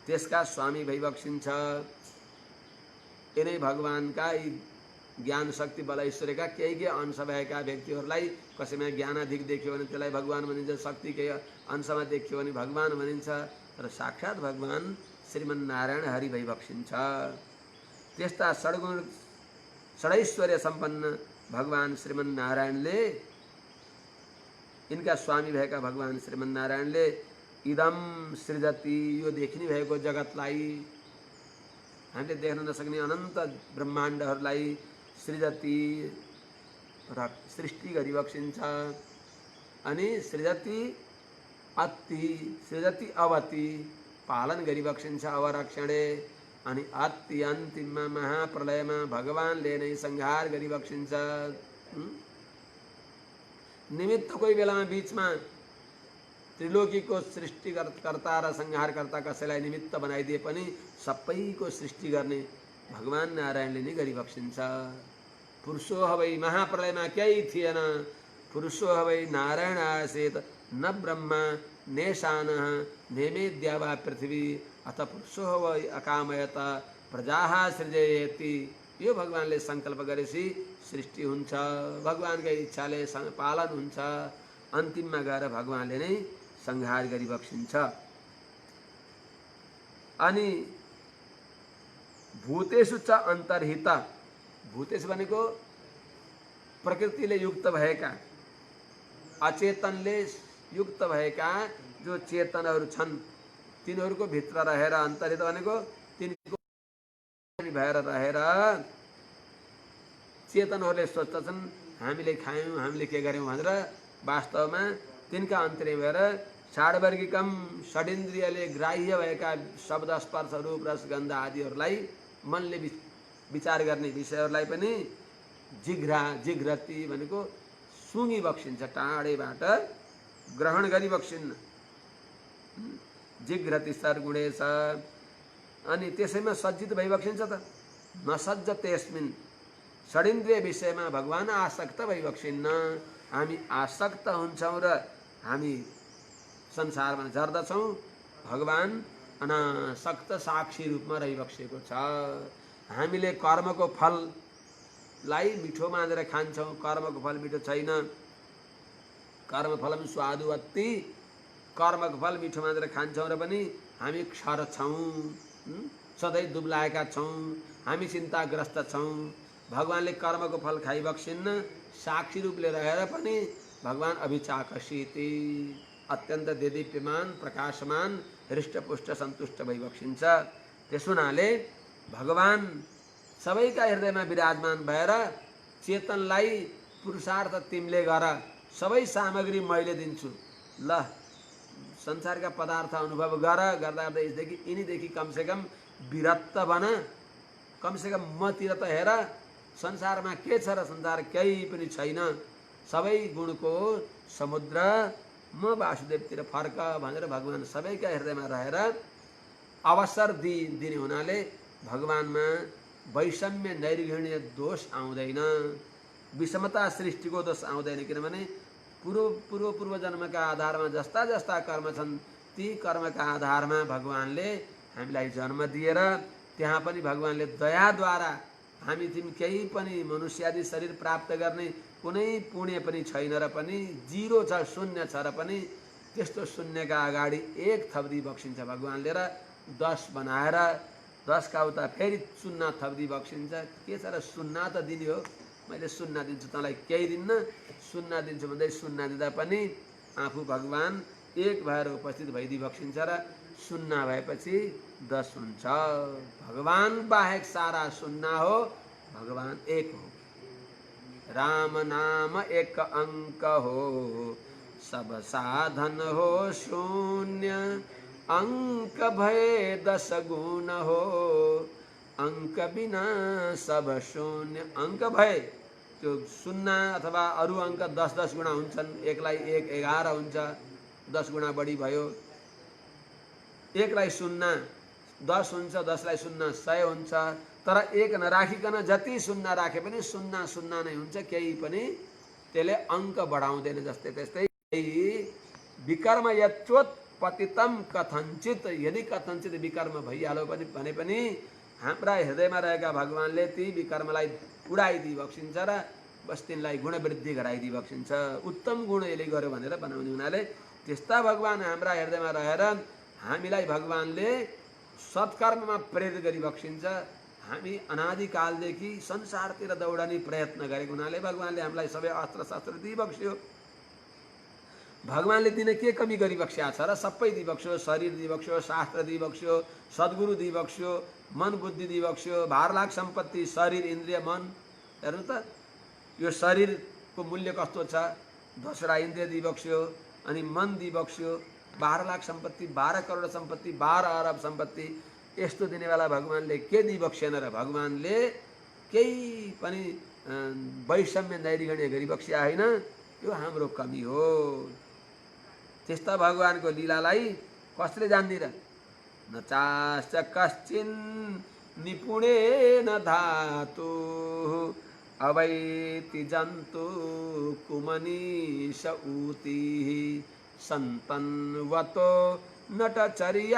[SPEAKER 1] त्यसका स्वामी भइबक्सिन्छ। यिनै भगवानका ज्ञान, शक्ति, बल, ऐश्वर्यका केही अंश भएका व्यक्तिहरूलाई कसैमा ज्ञानाधिक देखियो भने त्यसलाई भगवान भनिन्छ, शक्ति केही अंशमा देखियो भने भगवान भनिन्छ। र साक्षात् भगवान श्रीमन्नारायण हरि भइबक्सिन्छ। त्यस्ता षड्गुण षडैश्वर्य सम्पन्न भगवान श्रीमन्नारायणले, इनका स्वामी भएका भगवान श्रीमन्नारायणले इदम सृजति, यो देखिने भएको जगतलाई, हामीले देख्न नसक्ने अनन्त ब्रह्माण्डहरूलाई सृजति र सृष्टि गरिबक्सिन्छ। अनि सृजति सृजति अवति, पालन गरिबक्सिन्छ अवरक्षणे। अनि अति अन्तिममा महाप्रलयमा भगवानले नै संहार गरिबक्सिन्छ। निमित्त कोही बेलामा बीचमा त्रिलोकीको सृष्टिकर्ता र संहारकर्ता कसैलाई निमित्त बनाइदिए पनि सबैको सृष्टि गर्ने भगवान नारायणले नै गरिबक्सिन्छ। पुरुषो हवै, महाप्रलयमा केही थिएन, पुरुषो हवै नारायण आसीत्, न ब्रह्मा नेशानः नेमेद्या वा पृथ्वी, अथ पुरुषो हवै अकामयत प्रजाः सृजयति। यो भगवानले संकल्प गरेपछि सृष्टि हुन्छ, भगवानकै इच्छाले पालन हुन्छ। अन्तिममा गएर भगवानले नै संहार गरिबक्सिन्छ। अनि भूतेषु च अन्तर्हित, भूतेषु भनेको प्रकृतिले युक्त भएका, अचेतनले युक्त भएका जो चेतनहरू छन् तिनीहरूको भित्र रहेर, अन्तर्हित भनेको तिनीको भएर रहेर चेतनहरूले सोच्दछन् हामीले खायौँ, हामीले के गर्यौँ भनेर। वास्तवमा तिनका अन्तर्य भएर षाडवर्गिकम षडिन्द्रियले ग्राह्य भएका शब्द स्पर्श रूप रस गन्ध आदिहरूलाई मनले विचार गर्ने विषयहरूलाई पनि जिघ्रती भनेको सुँगी बक्सिन्छ, टाढैबाट ग्रहण गरी बक्सिन्न। जिघ्रती सर्गुणेश, अनि त्यसैमा सज्जित भइबक्सिन्छ त। नसज्ज त्यसमिन्, षडिन्द्रिय विषयमा भगवान आसक्त भइबक्सिन्न। हामी आसक्त हुन्छौँ र हामी संसारमा झर्दछौँ। भगवान अनासक्त साक्षी रूपमा रहिबक्सेको छ। हामीले कर्मको फललाई मिठो मानेर खान्छौँ, कर्मको फल मिठो छैन। कर्मफलम स्वादुवत्ति, कर्मको फल मिठो मानेर खान्छौँ र पनि हामी क्षर छौँ, सधैँ दुब्लाएका छौँ, हामी चिन्ताग्रस्त छौँ। भगवानले कर्मको फल खाइबक्सिन्न, साक्षी रूपले रहेर पनि भगवान अभिचाकसिति, अत्यन्त देदीप्यमान प्रकाशमान हृष्टपुष्ट सन्तुष्ट भइबक्सिन्छ। त्यस हुनाले भगवान सबैका हृदयमा विराजमान भएर चेतनलाई पुरुषार्थ तिमीले गर, सबै सामग्री मैले दिन्छु, ल संसारका पदार्थ अनुभव गर, गर्दा गर्दा यिनीदेखि कमसेकम विरक्त बन, कमसेकम मतिर त हेर। संसारमा के छ र? संसार केही पनि छैन, सबै गुणको समुद्र, म वासुदेवतिर फर्क भनेर भगवान सबैका हृदयमा रहेर अवसर दिने हुनाले भगवानमा वैषम्य नैर्घण्य दोष आउँदैन, विषमता सृष्टिको दोष आउँदैन। किनभने पूर्व जन्मका आधारमा जस्ता जस्ता कर्म छन्, ती कर्मका आधारमा भगवानले हामीलाई जन्म दिएर त्यहाँ पनि भगवानले दयाद्वारा हामी तिमी केही पनि मनुष्यादि शरीर प्राप्त गर्ने कुनै पुण्य पनि छैन र पनि जिरो छ, शून्य छ र पनि त्यस्तो शून्यका अगाडि एक थप्दी बक्सिन्छ भगवानले र 10 बनाएर 10 का उता फेरि शून्य थप्दी बक्सिन्छ। के छ र? शून्य त दिने हो, मैले शून्य दिन्छु तँलाई केही दिन्न, शून्य दिन्छु भन्दै शून्य दिँदा पनि आफू भगवान एक भएर उपस्थित भइदिई बक्सिन्छ र शून्य भएपछि 10 हुन्छ। भगवान बाहेक सारा शून्य हो, भगवान एक हो। राम नाम एक अंक हो, सब साधन हो शून्य, अंक भय 10 गुण हो, अंक बिना सब शून्य। अंक भए त्यो शून्य अथवा अरू अंक 10-10 गुणा हुन्छन्, एकलाई 1 11 हुन्छ, 10 गुणा बढी भयो। एकलाई शून्य 10 हुन्छ, 10 लाई शून्य 100 हुन्छ। तर एक नराखिकन जति शून्य राखे पनि शून्य शून्य नै हुन्छ, केही पनि त्यसले अंक बढाउँदैन। जस्तै त्यस्तै विकर्म यत्रोत्पतितम कथञ्चित, यदि कथञ्चित विकर्म भइहाल्यो भने पनि हाम्रा हृदयमा रहेका भगवानले ती विकर्मलाई उडाइदिई बक्सिन्छ र बस तिनलाई गुणवृद्धि गराइदिई बक्सिन्छ। उत्तम गुण यसले गर्यो भनेर बनाउने हुनाले त्यस्ता भगवान हाम्रा हृदयमा रहेर हामीलाई भगवानले सत्कर्ममा प्रेरित गरी बक्सिन्छ। हामी अनादिकालदेखि संसारतिर दौडने प्रयत्न गरेको हुनाले भगवानले हामीलाई सबै अस्त्र शस्त्र दिइबक्स्यो। भगवानले दिन के कमी गरिबक्स्या छ र? सबै दिइबक्स्यो, शरीर दिइबक्स्यो, शास्त्र दिइबक्स्यो, सद्गुरु दिइबक्स्यो, मन बुद्धि दिइबक्स्यो, भारलाख सम्पत्ति, शरीर इन्द्रिय मन। हेर्नु त यो शरीरको मूल्य कस्तो छ? 10 इन्द्रिय दिइबक्स्यो, अनि मन दिइबक्स्यो, 12 लाख सम्पत्ति, 12 करोड सम्पत्ति, 12 अरब सम्पत्ति। यस्तो दिनेवाला भगवानले के दिइबक्सेन र? भगवानले केही पनि वैषम्य नैर्घण्य गरिबक्स्या होइन, यो हाम्रो कमी हो। त्यस्ता भगवानको लीलालाई कसले जान्दिन र? न चाश्च कश्चिन् निपुणेन धातु, अवैति जन्तु कुमनीष ऊतिः, सन्तन्वतो नटचर्यामिवाज्ञः।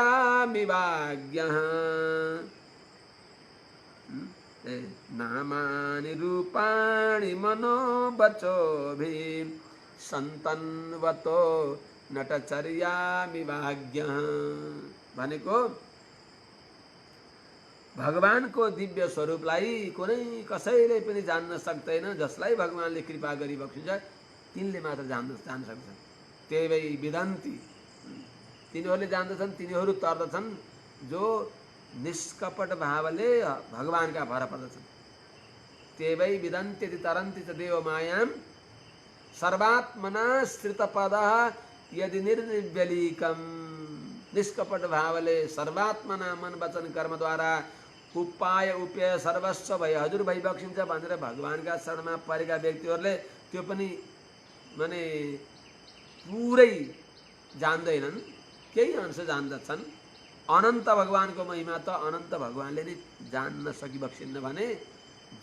[SPEAKER 1] नामानि रूपाणि मनोवचोभिः, सन्तन्वतो नटचर्यामिवाज्ञः। भनेको भगवानको दिव्य स्वरूपलाई कुनै कसैले पनि जान्न सक्दैन। जसलाई भगवानले कृपा गरिबक्सिन्छ तिनले मात्र जान्न सक्छन्। त्यही भई विदन्ती, तिनीहरूले जान्दछन्, तिनीहरू तर्दछन् जो निष्कपट भावले भगवानका भर पर्दछन्। ते वै विदन्ति तरन्ति च देव मायां सर्वात्मना श्रितपदः यदि निर्निव्यलीकम। निष्कपट भावले सर्वात्मना मन वचन कर्म द्वारा उपाय उपेय सर्वस्व भए हजुर भइबक्सिन्छ भनेर भगवानका शरणमा परेका व्यक्तिहरूले त्यो पनि माने पुरै जान्दैनन्, केही अंश जान्दछन्। अनन्त भगवानको महिमा त अनन्त भगवानले नै जान्न सकिबक्सिन्न भने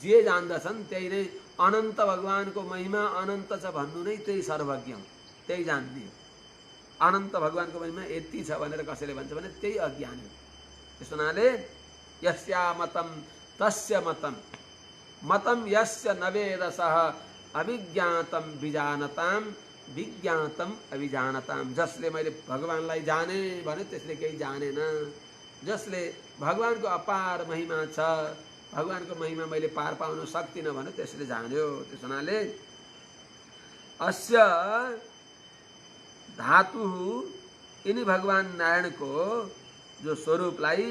[SPEAKER 1] जे जान्दछन् त्यही नै अनन्त भगवानको महिमा अनन्त छ भन्नु नै त्यही सर्वज्ञ हो, त्यही जान्ने हो। अनन्त भगवानको महिमा यति छ भनेर कसैले भन्छ भने त्यही अज्ञानी हो। त्यस हुनाले यस्या मतम तस्य मतम, मतम यस्य नवेदसः अभिज्ञातम विजानताम विज्ञातम अभिजानताम। जसले मैले भगवानलाई जाने भने त्यसले केही जानेन, जसले भगवानको अपार महिमा छ, भगवानको महिमा मैले पार पाउन सक्दिनँ भने त्यसले जान्यो। त्यस हुनाले अस्य धातु यिनी भगवान नारायणको जो स्वरूपलाई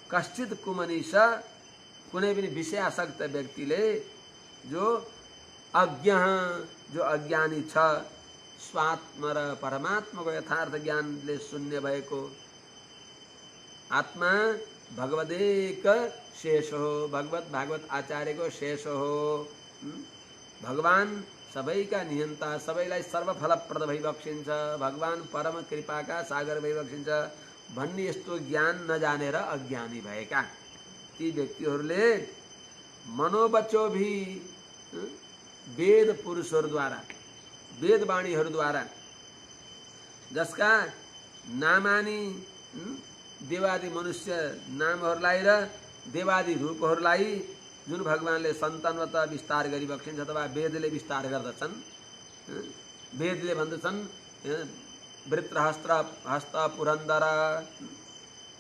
[SPEAKER 1] कश्चित कुमनिष कुनै पनि विषयासक्त व्यक्तिले जो अज्ञ जो अज्ञानी छ स्वात्म र परमात्माको यथार्थ ज्ञानले शून्य भएको आत्मा भगवदेक शेष हो, भगवत भागवत आचार्यको शेष हो। भगवान सबैका नियन्ता, सबैलाई सर्वफलप्रद भइबक्सिन्छ, भगवान परम कृपाका सागर भइबक्सिन्छ भन्ने यस्तो ज्ञान नजानेर अज्ञानी भएका ती व्यक्तिहरूले मनोबच्चोभी वेद पुरुषहरूद्वारा वेदवाणीहरूद्वारा जसका नामानी देवादि मनुष्य नामहरूलाई र देवादि रूपहरूलाई जुन भगवानले सन्तानवत विस्तार गरिबक्सिन्छ अथवा वेदले विस्तार गर्दछन्। वेदले भन्दछन् वृत्रहस्त पुरन्दर,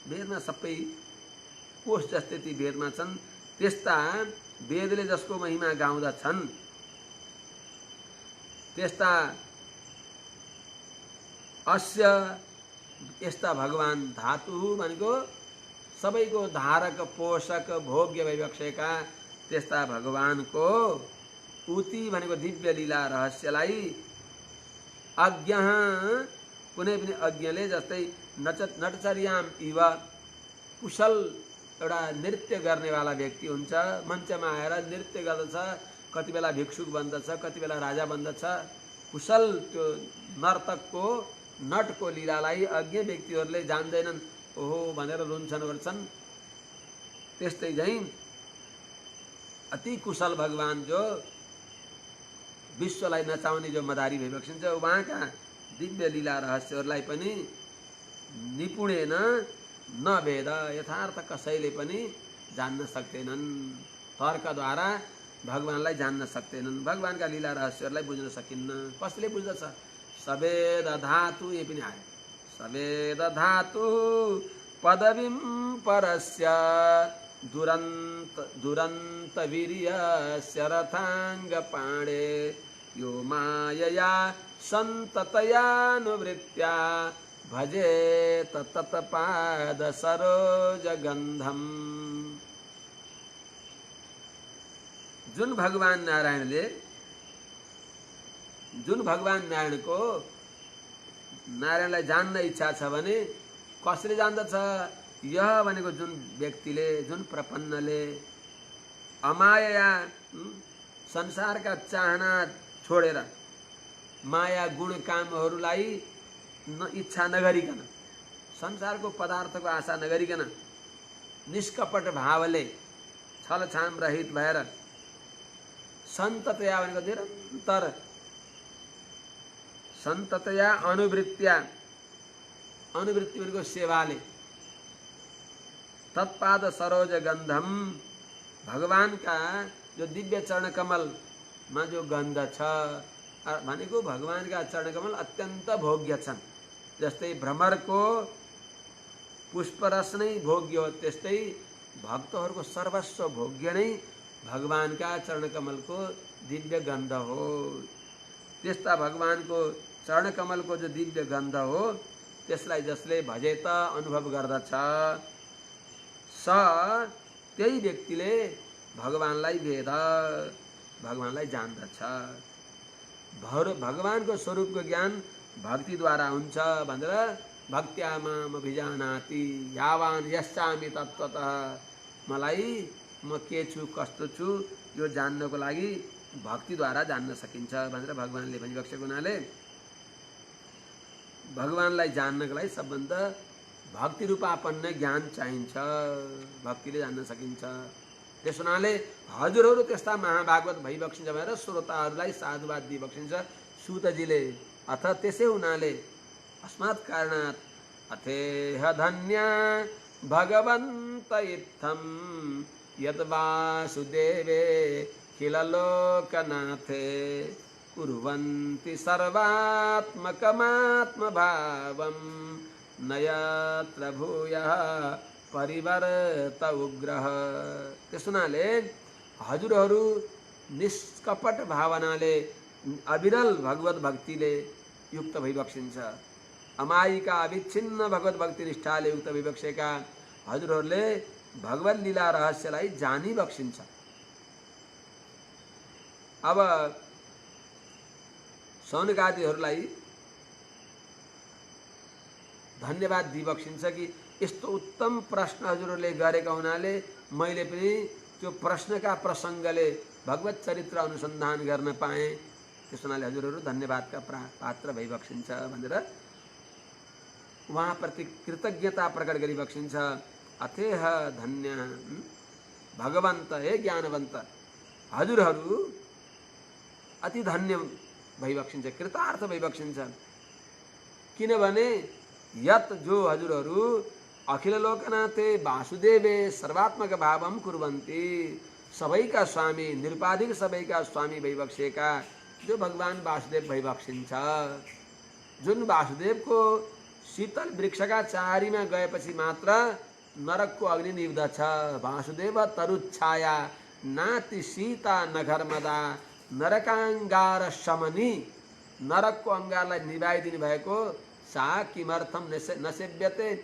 [SPEAKER 1] वेदमा सबै कोष जस्तै ती वेदमा छन्। त्यस्ता वेदले जसको महिमा गाउँदछन् त्यस्ता अस्य यस्ता भगवान धातु भनेको सबैको धारक पोषक भोग्य भइबक्सेका त्यस्ता भगवानको उति भनेको दिव्य लीला रहस्यलाई अज्ञ कुनै पनि अज्ञले जस्तै नटचर्याम इव कुशल एउटा नृत्य गर्नेवाला व्यक्ति हुन्छ, मञ्चमा आएर नृत्य गर्दछ, कति बेला भिक्षुक बन्दछ, कति बेला राजा बन्दछ। कुशल त्यो नर्तकको नटको लीलालाई अज्ञ व्यक्तिहरूले जान्दैनन्, ओहो भनेर रुन्छन् गर्छन्। त्यस्तै झैं अति कुशल भगवान जो विश्वलाई नचाउने जो मदारी भइबक्सिन्छ उहाँका दिव्य लीला रहस्यहरूलाई पनि निपुणेन नवेद यथार्थ कसैले पनि जान्न सक्दैनन्। तर्कद्वारा भगवानलाई जान्न सक्दैनन्, भगवानका लीला रहस्यहरूलाई बुझ्न सकिन्न। कसले बुझ्दछ? सवेद धातु, ये पनि आयो सवेद धातु पदवीं परस्य दुरन्त वीर्यस्य रथांग पाणे यो मायया सन्ततयानुवृत्त्या भजेत तत्पाद सरोज गन्धम। जुन भगवान नारायणको नारायणलाई जान्न इच्छा छ भने कसले जान्दछ? यह भनेको जुन व्यक्तिले, जुन प्रपन्नले अमाया संसारका चाहना छोडेर माया गुण कामहरूलाई इच्छा नगरिकन, संसारको पदार्थको आशा नगरिकन निष्कपट भावले छलछाम रहित भएर सन्ततया भनेको निरन्तर सन्ततया अनुवृत्त्या, अनुवृत्ति भनेको सेवाले तत्पाद सरोज गन्धम भगवानका जो दिव्य चरण कमलमा जो गन्ध छ भनेको भगवानका चरण कमल अत्यन्त भोग्य छन्। जस्तै भ्रमरको पुष्परस नै भोग्य हो, त्यस्तै भक्तहरूको सर्वस्व भोग्य नै भगवानका चरण कमलको दिव्य गन्ध हो। त्यस्ता भगवानको चरण कमलको जो दिव्य गन्ध हो त्यसलाई जसले भजे त अनुभव गर्दछ स त्यही व्यक्तिले भगवानलाई वेद, भगवानलाई जान्दछ। भगवानको स्वरूपको ज्ञान भक्तिद्वारा हुन्छ भनेर भक्त्या माम अभिजानाति यावान यस्यामि तत्त्वतः, मलाई म के छु कस्तो छु यो जान्नको लागि भक्तिद्वारा जान्न सकिन्छ भनेर भगवानले भनिबक्सेको हुनाले भगवानलाई जान्नको लागि सबभन्दा भक्ति रूपापन्न ज्ञान चाहिन्छ, भक्तिले जान्न सकिन्छ। त्यस हुनाले हजुरहरू त्यस्ता महाभागवत भइबक्सिन्छ भनेर श्रोताहरूलाई साधुवाद दिइबक्सिन्छ सुतजीले। अथ त्यसै हुनाले अस्मात् कारणात् अथेह धन्या भगवन्त इत्थं यद् वासुदेवे किल लोकनाथे कुर्वन्ति सर्वात्मकमात्मभावं न यत्र भूयः परिवर्त उग्रह। त्यस हुनाले हजुरहरू निष्कपट भावनाले अविरल भगवत भक्तिले युक्त भइबक्सिन्छ। अमायिका अविच्छिन्न भगवत भक्ति निष्ठाले युक्त भइबक्सेका हजुरहरूले भगवत लीला रहस्यलाई जानिबक्सिन्छ। अब सौनकादिहरूलाई धन्यवाद दिइबक्सिन्छ कि यस्तो उत्तम प्रश्न हजुरहरूले गरेका हुनाले मैले पनि त्यो प्रश्नका प्रसङ्गले भगवत चरित्र अनुसन्धान गर्न पाएँ। त्यस हुनाले हजुरहरू धन्यवादका पात्र भइबक्सिन्छ भनेर उहाँप्रति कृतज्ञता प्रकट गरिबक्सिन्छ। अथेह धन्य भगवन्त, हे ज्ञानवन्त, हजुरहरू अति धन्य भइबक्सिन्छ, कृतार्थ भइबक्सिन्छ। किनभने यत जो हजुरहरू अखिल लोकनाथे वासुदेवे सर्वात्मक भावम कुर्वन्ति, सबैका स्वामी निरुपाधिक सबैका स्वामी भइबक्सेका जो भगवान वासुदेव भइबक्सिन्छ। जुन वासुदेवको शीतल वृक्षका चारीमा गएपछि मात्र नरकको अग्नि निभ्दछ। वासुदेव तरुच्छाया नाति सीता नघर्मदा नरकाङ्गार शमनी, नरकको अङ्गारलाई निभाइदिनु भएको सा किमर्थम नसेव्यते,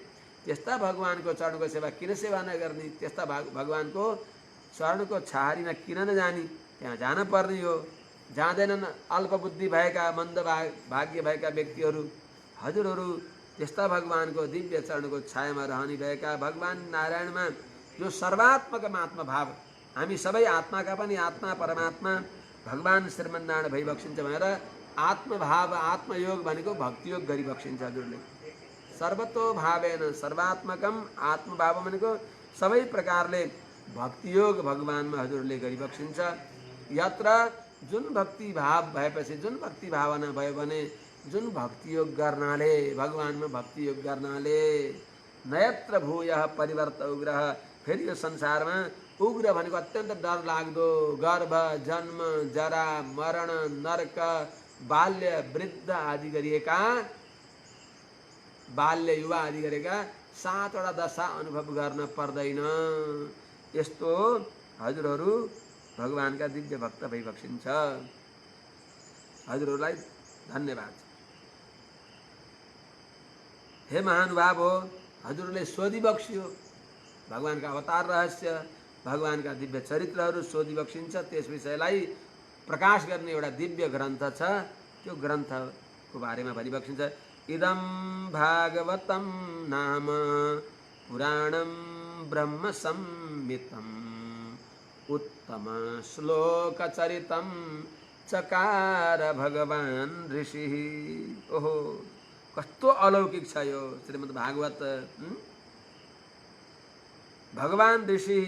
[SPEAKER 1] त्यस्ता भगवानको चरणको सेवा किन सेवा नगर्ने, त्यस्ता भगवानको चरणको छहारीमा किन नजानी, त्यहाँ जान पर्ने हो। जाँदैनन् अल्पबुद्धि भएका मन्द भाग्य भएका व्यक्तिहरू। हजुरहरू त्यस्ता भगवानको दिव्य चरणको छायामा रहने भएका भगवान नारायणमा जो सर्वात्मक आत्मा भाव, हामी सबै आत्माका पनि आत्मा परमात्मा भगवान श्रीमन्नारायण भइबक्सिन्छ भनेर आत्मभाव आत्मयोग भनेको भक्तियोग गरिबक्सिन्छ हजुरले। सर्वतो भावेन सर्वात्मकम आत्मभाव भनेको सबै प्रकारले भक्तियोग भगवानमा हजुरले गरिबक्सिन्छ। यत्र जुन भक्ति भाव भएपछि, जुन भक्ति भावना भयो भने, जुन भक्तियोग गर्नाले, भगवानमा भक्तियोग गर्नाले नयत्र भूयः परिवर्त उग्रह, फेरि यो संसारमा उग्र भनेको अत्यन्त डर लाग्दो गर्भ जन्म जरा मरण नरक बाल्य वृद्ध आदि गरिएका, बाल्य युवा आदि गरेका 7वटा दशा अनुभव गर्न पर्दैन। यस्तो हजुरहरू भगवानका दिव्य भक्त भइबक्सिन्छ। हजुरहरूलाई धन्यवाद। हे महानुभाव हो, हजुरले सोधिबक्सियो भगवानका अवतार रहस्य, भगवानका दिव्य चरित्रहरू सोधिबक्सिन्छ। त्यस विषयलाई प्रकाश गर्ने एउटा दिव्य ग्रन्थ छ, त्यो ग्रन्थको बारेमा भनिबक्सिन्छ। इदं भागवतं नाम पुराणं ब्रह्म संहितम् उत्तम श्लोकचरितं चकार भगवान ऋषिः। ओहो, कस्तो अलौकिक छ यो श्रीमद् भागवत। भगवान ऋषि,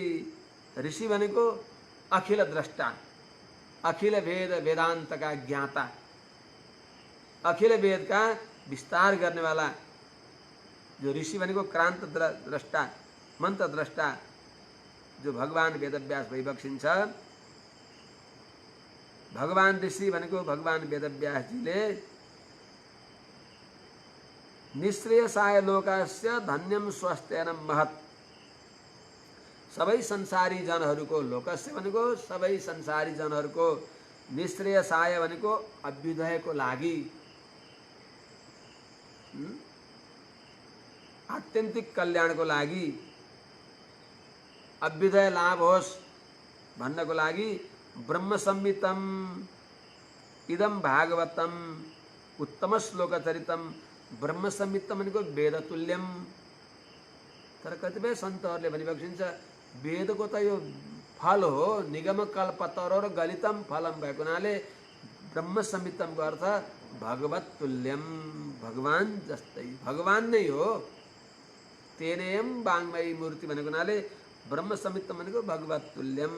[SPEAKER 1] ऋषि भनेको अखिल द्रष्टा, अखिल वेद वेदान्तका ज्ञाता, अखिल वेदका विस्तार गर्नेवाला। जो ऋषि भनेको क्रान्त द्रष्टा, मन्त्र द्रष्टा, जो भगवान वेदव्यास भइबक्सिन्छ। भगवान ऋषि भनेको भगवान वेदव्यासजीले निःश्रेयसाय लोकस्य धन्यम स्वस्थेन महत्, सबै संसारी जनहरूको, लोकस्य भनेको सबै संसारी जनहरूको, निःश्रेयसाय भनेको अभ्युदयको लागि, आत्यन्तिक कल्याणको लागि, अभ्युदय लाभ होस्, भन्नको लागि ब्रह्म संहितम इदम भागवतम उत्तम श्लोक चरितम ब्रह्म संहितम भनेको वेद तुल्यम। तर कतिपय सन्तहरूले भनिबक्सिन्छ वेदको त यो फल हो, निगम कल्पतरो र गलितम फलम भएको हुनाले ब्रह्म संहितमको अर्थ भगवत तुल्यम, भगवान जस्तै, भगवान नै हो। तेनेयम वाङ्मयी मूर्ति भनेको हुनाले ब्रह्म संहितम भनेको भगवत तुल्यम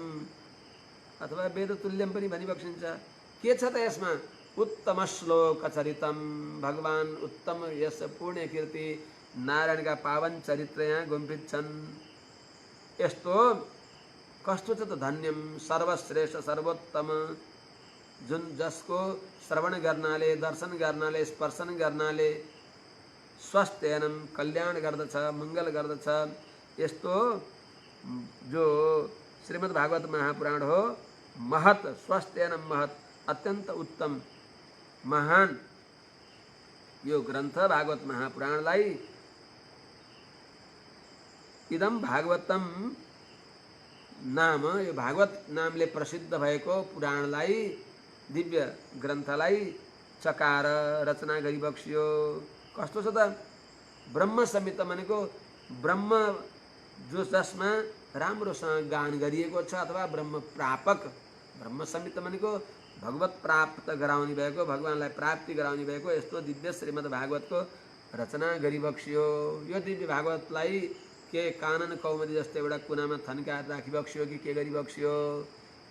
[SPEAKER 1] अथवा वेद तुल्यम पनि भनिबक्सिन्छ। के छ त यसमा? उत्तम श्लोक चरितम, भगवान उत्तम यस पुण्य कीर्ति नारायणका पावन चरित्र यहाँ गुम्फित छन्। यस्तो कस्तो छ त धन्यम सर्वश्रेष्ठ सर्वोत्तम, जुन जसको श्रवण गर्नाले, दर्शन गर्नाले, स्पर्शन गर्नाले स्वस्थ्यनम कल्याण गर्दछ, मङ्गल गर्दछ। यस्तो जो श्रीमद् भागवत महापुराण हो, महत स्वस्थ्यनम महत अत्यन्त उत्तम महान यो ग्रन्थ भागवत महापुराणलाई इदम भागवतम नाम, यो भागवत नामले प्रसिद्ध भएको पुराणलाई, दिव्य ग्रन्थलाई चकार रचना गरिबक्सियो। कस्तो छ त? ब्रह्म संहिता भनेको ब्रह्म जो जसमा राम्रोसँग गान गरिएको छ अथवा ब्रह्म प्रापक, ब्रह्म संहिता भनेको भगवत प्राप्त गराउने भएको, भगवानलाई प्राप्ति गराउने भएको यस्तो दिव्य श्रीमद् भागवतको रचना गरिबक्सियो। यो दिव्य भागवतलाई के कानन कौमुदी जस्तो एउटा कुनामा थन्काएर राखिबक्सियो कि के गरिबक्सियो?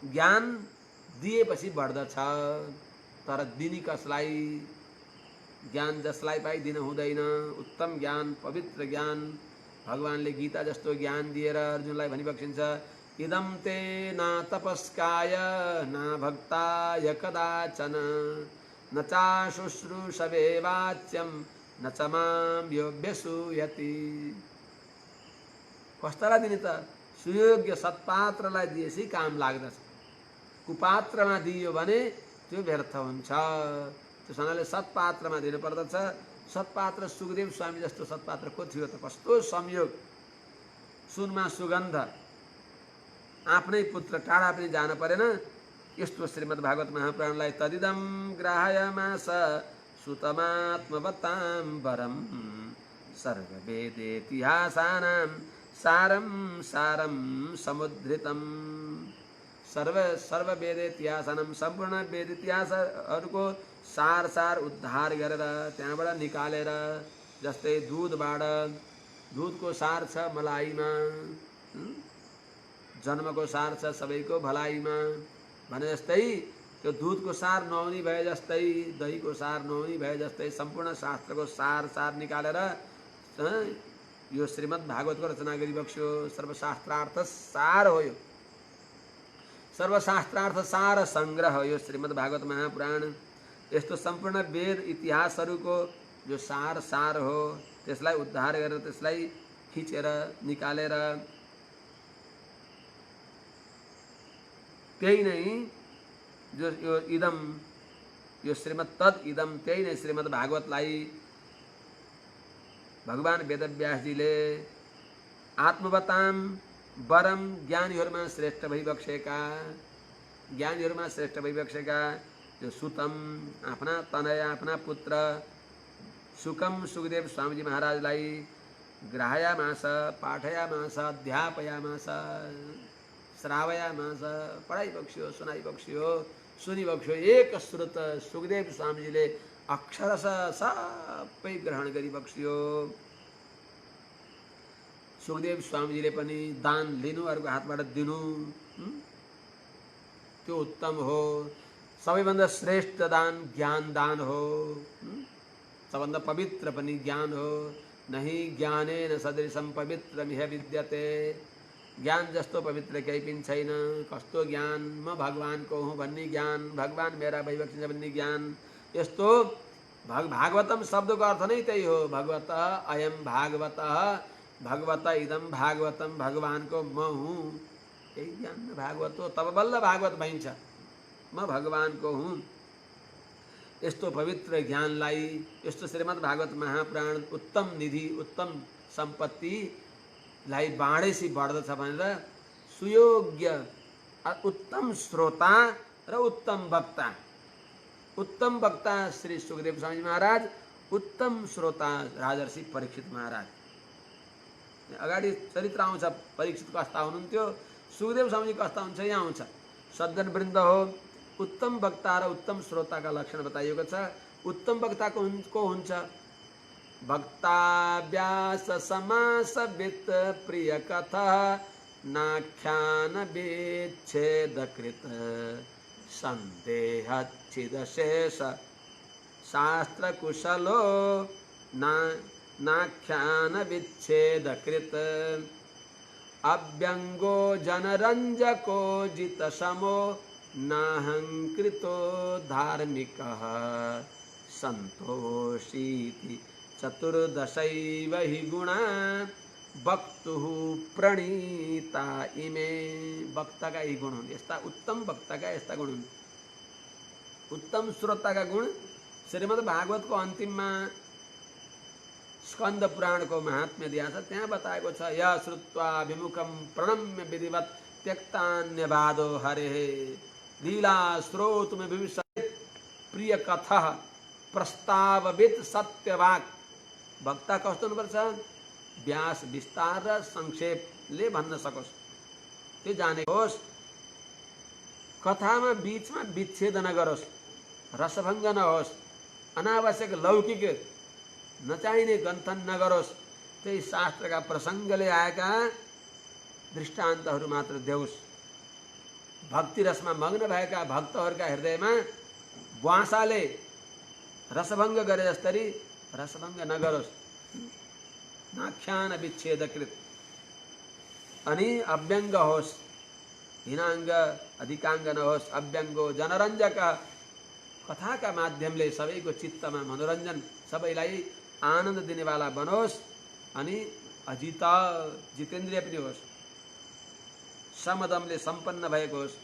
[SPEAKER 1] ज्ञान दिएपछि बढ्दछ, तर दिने कसलाई? ज्ञान जसलाई पाइ दिन हुँदैन। उत्तम ज्ञान, पवित्र ज्ञान, भगवानले गीता जस्तो ज्ञान दिएर अर्जुनलाई भनिबक्सिन्छ इदम ते न तपस्काय न भक्ताय कदाचन न चा शुश्रूषवे वाच्यम न च मां यो व्यसूयति। कस्तालाई दिने त? सुयोग्य सत्पात्रलाई दिएपछि काम लाग्दछ, कुपात्रमा दियो भने त्यो व्यर्थ हुन्छ। त्यस हुनाले सत्पात्रमा दिनुपर्दछ। सत्पात्र सुखदेव स्वामी जस्तो सत्पात्र को थियो त? कस्तो संयोग! सुनमा सुगन्ध, आफ्नै पुत्र टाढा पनि जान परेन। यस्तो श्रीमद् भागवत महापुराणलाई तदिदम ग्राहयामास सुतमात्मवतां वरम सर्ववेदेतिहासानां सारं सारं समुद्धृतम। सर्व वेद इतिहासनम, सम्पूर्ण वेद इतिहासहरूको सार सार उद्धार गरेर त्यहाँबाट निकालेर, जस्तै दुधबाट, दुधको सार छ मलाइमा, जन्मको सार छ सबैको भलाइमा भने जस्तै त्यो दुधको सार नुहाउनी भए जस्तै, दहीको सार नुहाउनी भए जस्तै सम्पूर्ण शास्त्रको सार सार निकालेर यो श्रीमद् भागवतको रचना गरिबक्स्यो। सर्वशास्त्रार्थ सार हो यो, सर्वशास्त्रार्थ सार संग्रह हो यो श्रीमद् भागवत महापुराण। यस्तो सम्पूर्ण वेद इतिहासहरूको जो सार सार हो, त्यसलाई उद्धार गरेर, त्यसलाई खिचेर निकालेर, त्यही नै जो यो इदम, यो श्रीमद् तद इदम, त्यही नै श्रीमद् भागवतलाई भगवान वेदव्यासजीले आत्मवताम वरम, ज्ञानीहरूमा श्रेष्ठ भइबक्सेका, ज्ञानीहरूमा श्रेष्ठ भइबक्सेका त्यो सुतम, आफ्ना तनया, आफ्ना पुत्र सुकम सुखदेव स्वामीजी महाराजलाई ग्राहयामास, पाठयामास, अध्यापयामास, श्रावयामास, पढाइबक्स्यो, सुनाइबक्स्यो, सुनिबक्स्यो। एक श्रुत सुखदेव स्वामीजीले अक्षरशः सबै ग्रहण गरिबक्स्यो। सुखदेव स्वामीजीले पनि दान लिनु, अरूको हातबाट दिनु, त्यो उत्तम हो। सबैभन्दा श्रेष्ठ दान ज्ञान दान हो, सबभन्दा पवित्र पनि ज्ञान हो। नहि ज्ञानेन सदृशं पवित्रमिह विद्यते, ज्ञान जस्तो पवित्र केही पनि छैन। कस्तो ज्ञान? म भगवानको हुँ भन्ने ज्ञान, भगवान मेरा भइबक्सिन्छ भन्ने ज्ञान। यस्तो भागवतम शब्दको अर्थ नै त्यही हो, भगवत अयम भागवत, भगवत इदम भागवतम, भगवानको म हुँ, यही ज्ञान भागवत हो। तब बल्ल भागवत भइन्छ, म भगवानको हुँ। यस्तो पवित्र ज्ञानलाई, यस्तो श्रीमद् भागवत महापुराण उत्तम निधि, उत्तम सम्पत्तिलाई बाँडेसी बढ्दछ भनेर सुयोग्य उत्तम श्रोता र उत्तम वक्ता। उत्तम वक्ता श्री सुखदेव स्वामी महाराज, उत्तम श्रोता राजर्षि परीक्षित महाराज। अगाडि चरित्र आउँछ परीक्षितको कस्ता हुनुहुन्थ्यो, सुखदेव स्वामीजी कस्ता हुन्छ यहाँ आउँछ। सज्जन वृन्द हो, उत्तम वक्ता र उत्तम श्रोताका लक्षण बताइएको छ। उत्तम वक्ता को हुन्छ? वक्ता व्यास समास वित्त प्रिय कथा नाख्यान विच्छेद कृत संदेह छिदशेष शास्त्र कुशलो नाख्यान विच्छेद कृत अव्यंगो जनरंजको जित समो नाहंकृतो धार्मिकः संतोषीति चतुर्दशैव हि गुणा वक्तुः प्रणीता इमे। वक्ता का यही गुण हुन्, यस्ता उत्तम वक्ता का यस्ता गुण हुन्। उत्तम श्रोता का गुण श्रीमद् भागवत को अन्तिममा स्कंद पुराण को महात्म्य दिया छ, त्यहाँ बताएको छ य श्रुत्वा विमुखम प्रणम्य विधिवत त्यक्तान्यवादो हरेः लीला श्रोतुमे विविशत् प्रिय कथा प्रस्ताववित सत्यवाक। वक्ता कस्तो हुनुपर्छ? व्यास विस्तार र संक्षेपले भन्न सकोस्, त्यो जानेको होस्। कथामा बीचमा विच्छेद नगरोस्, रसभङ्ग नहोस्, अनावश्यक लौकिक नचाहिने गन्थन नगरोस्। त्यही शास्त्रका प्रसङ्गले आएका दृष्टान्तहरू मात्र देओस्। भक्ति रसमा मग्न भएका भक्तहरूका हृदयमा बुवासाले रसभङ्ग गरे जस्तरी रसभङ्ग नगरोस्। नाख्यान विच्छेदकृत अनि अव्यङ्ग होस्, हिनाङ्ग अधिकाङ्ग नहोस्। अव्यङ्गो जनरञ्जक, कथाका माध्यमले सबैको चित्तमा मनोरञ्जन, सबैलाई आनन्द दिनेवाला बनोस्। अनि अजित जितेन्द्रिय पनि होस्, समदमले सम्पन्न भएको होस्।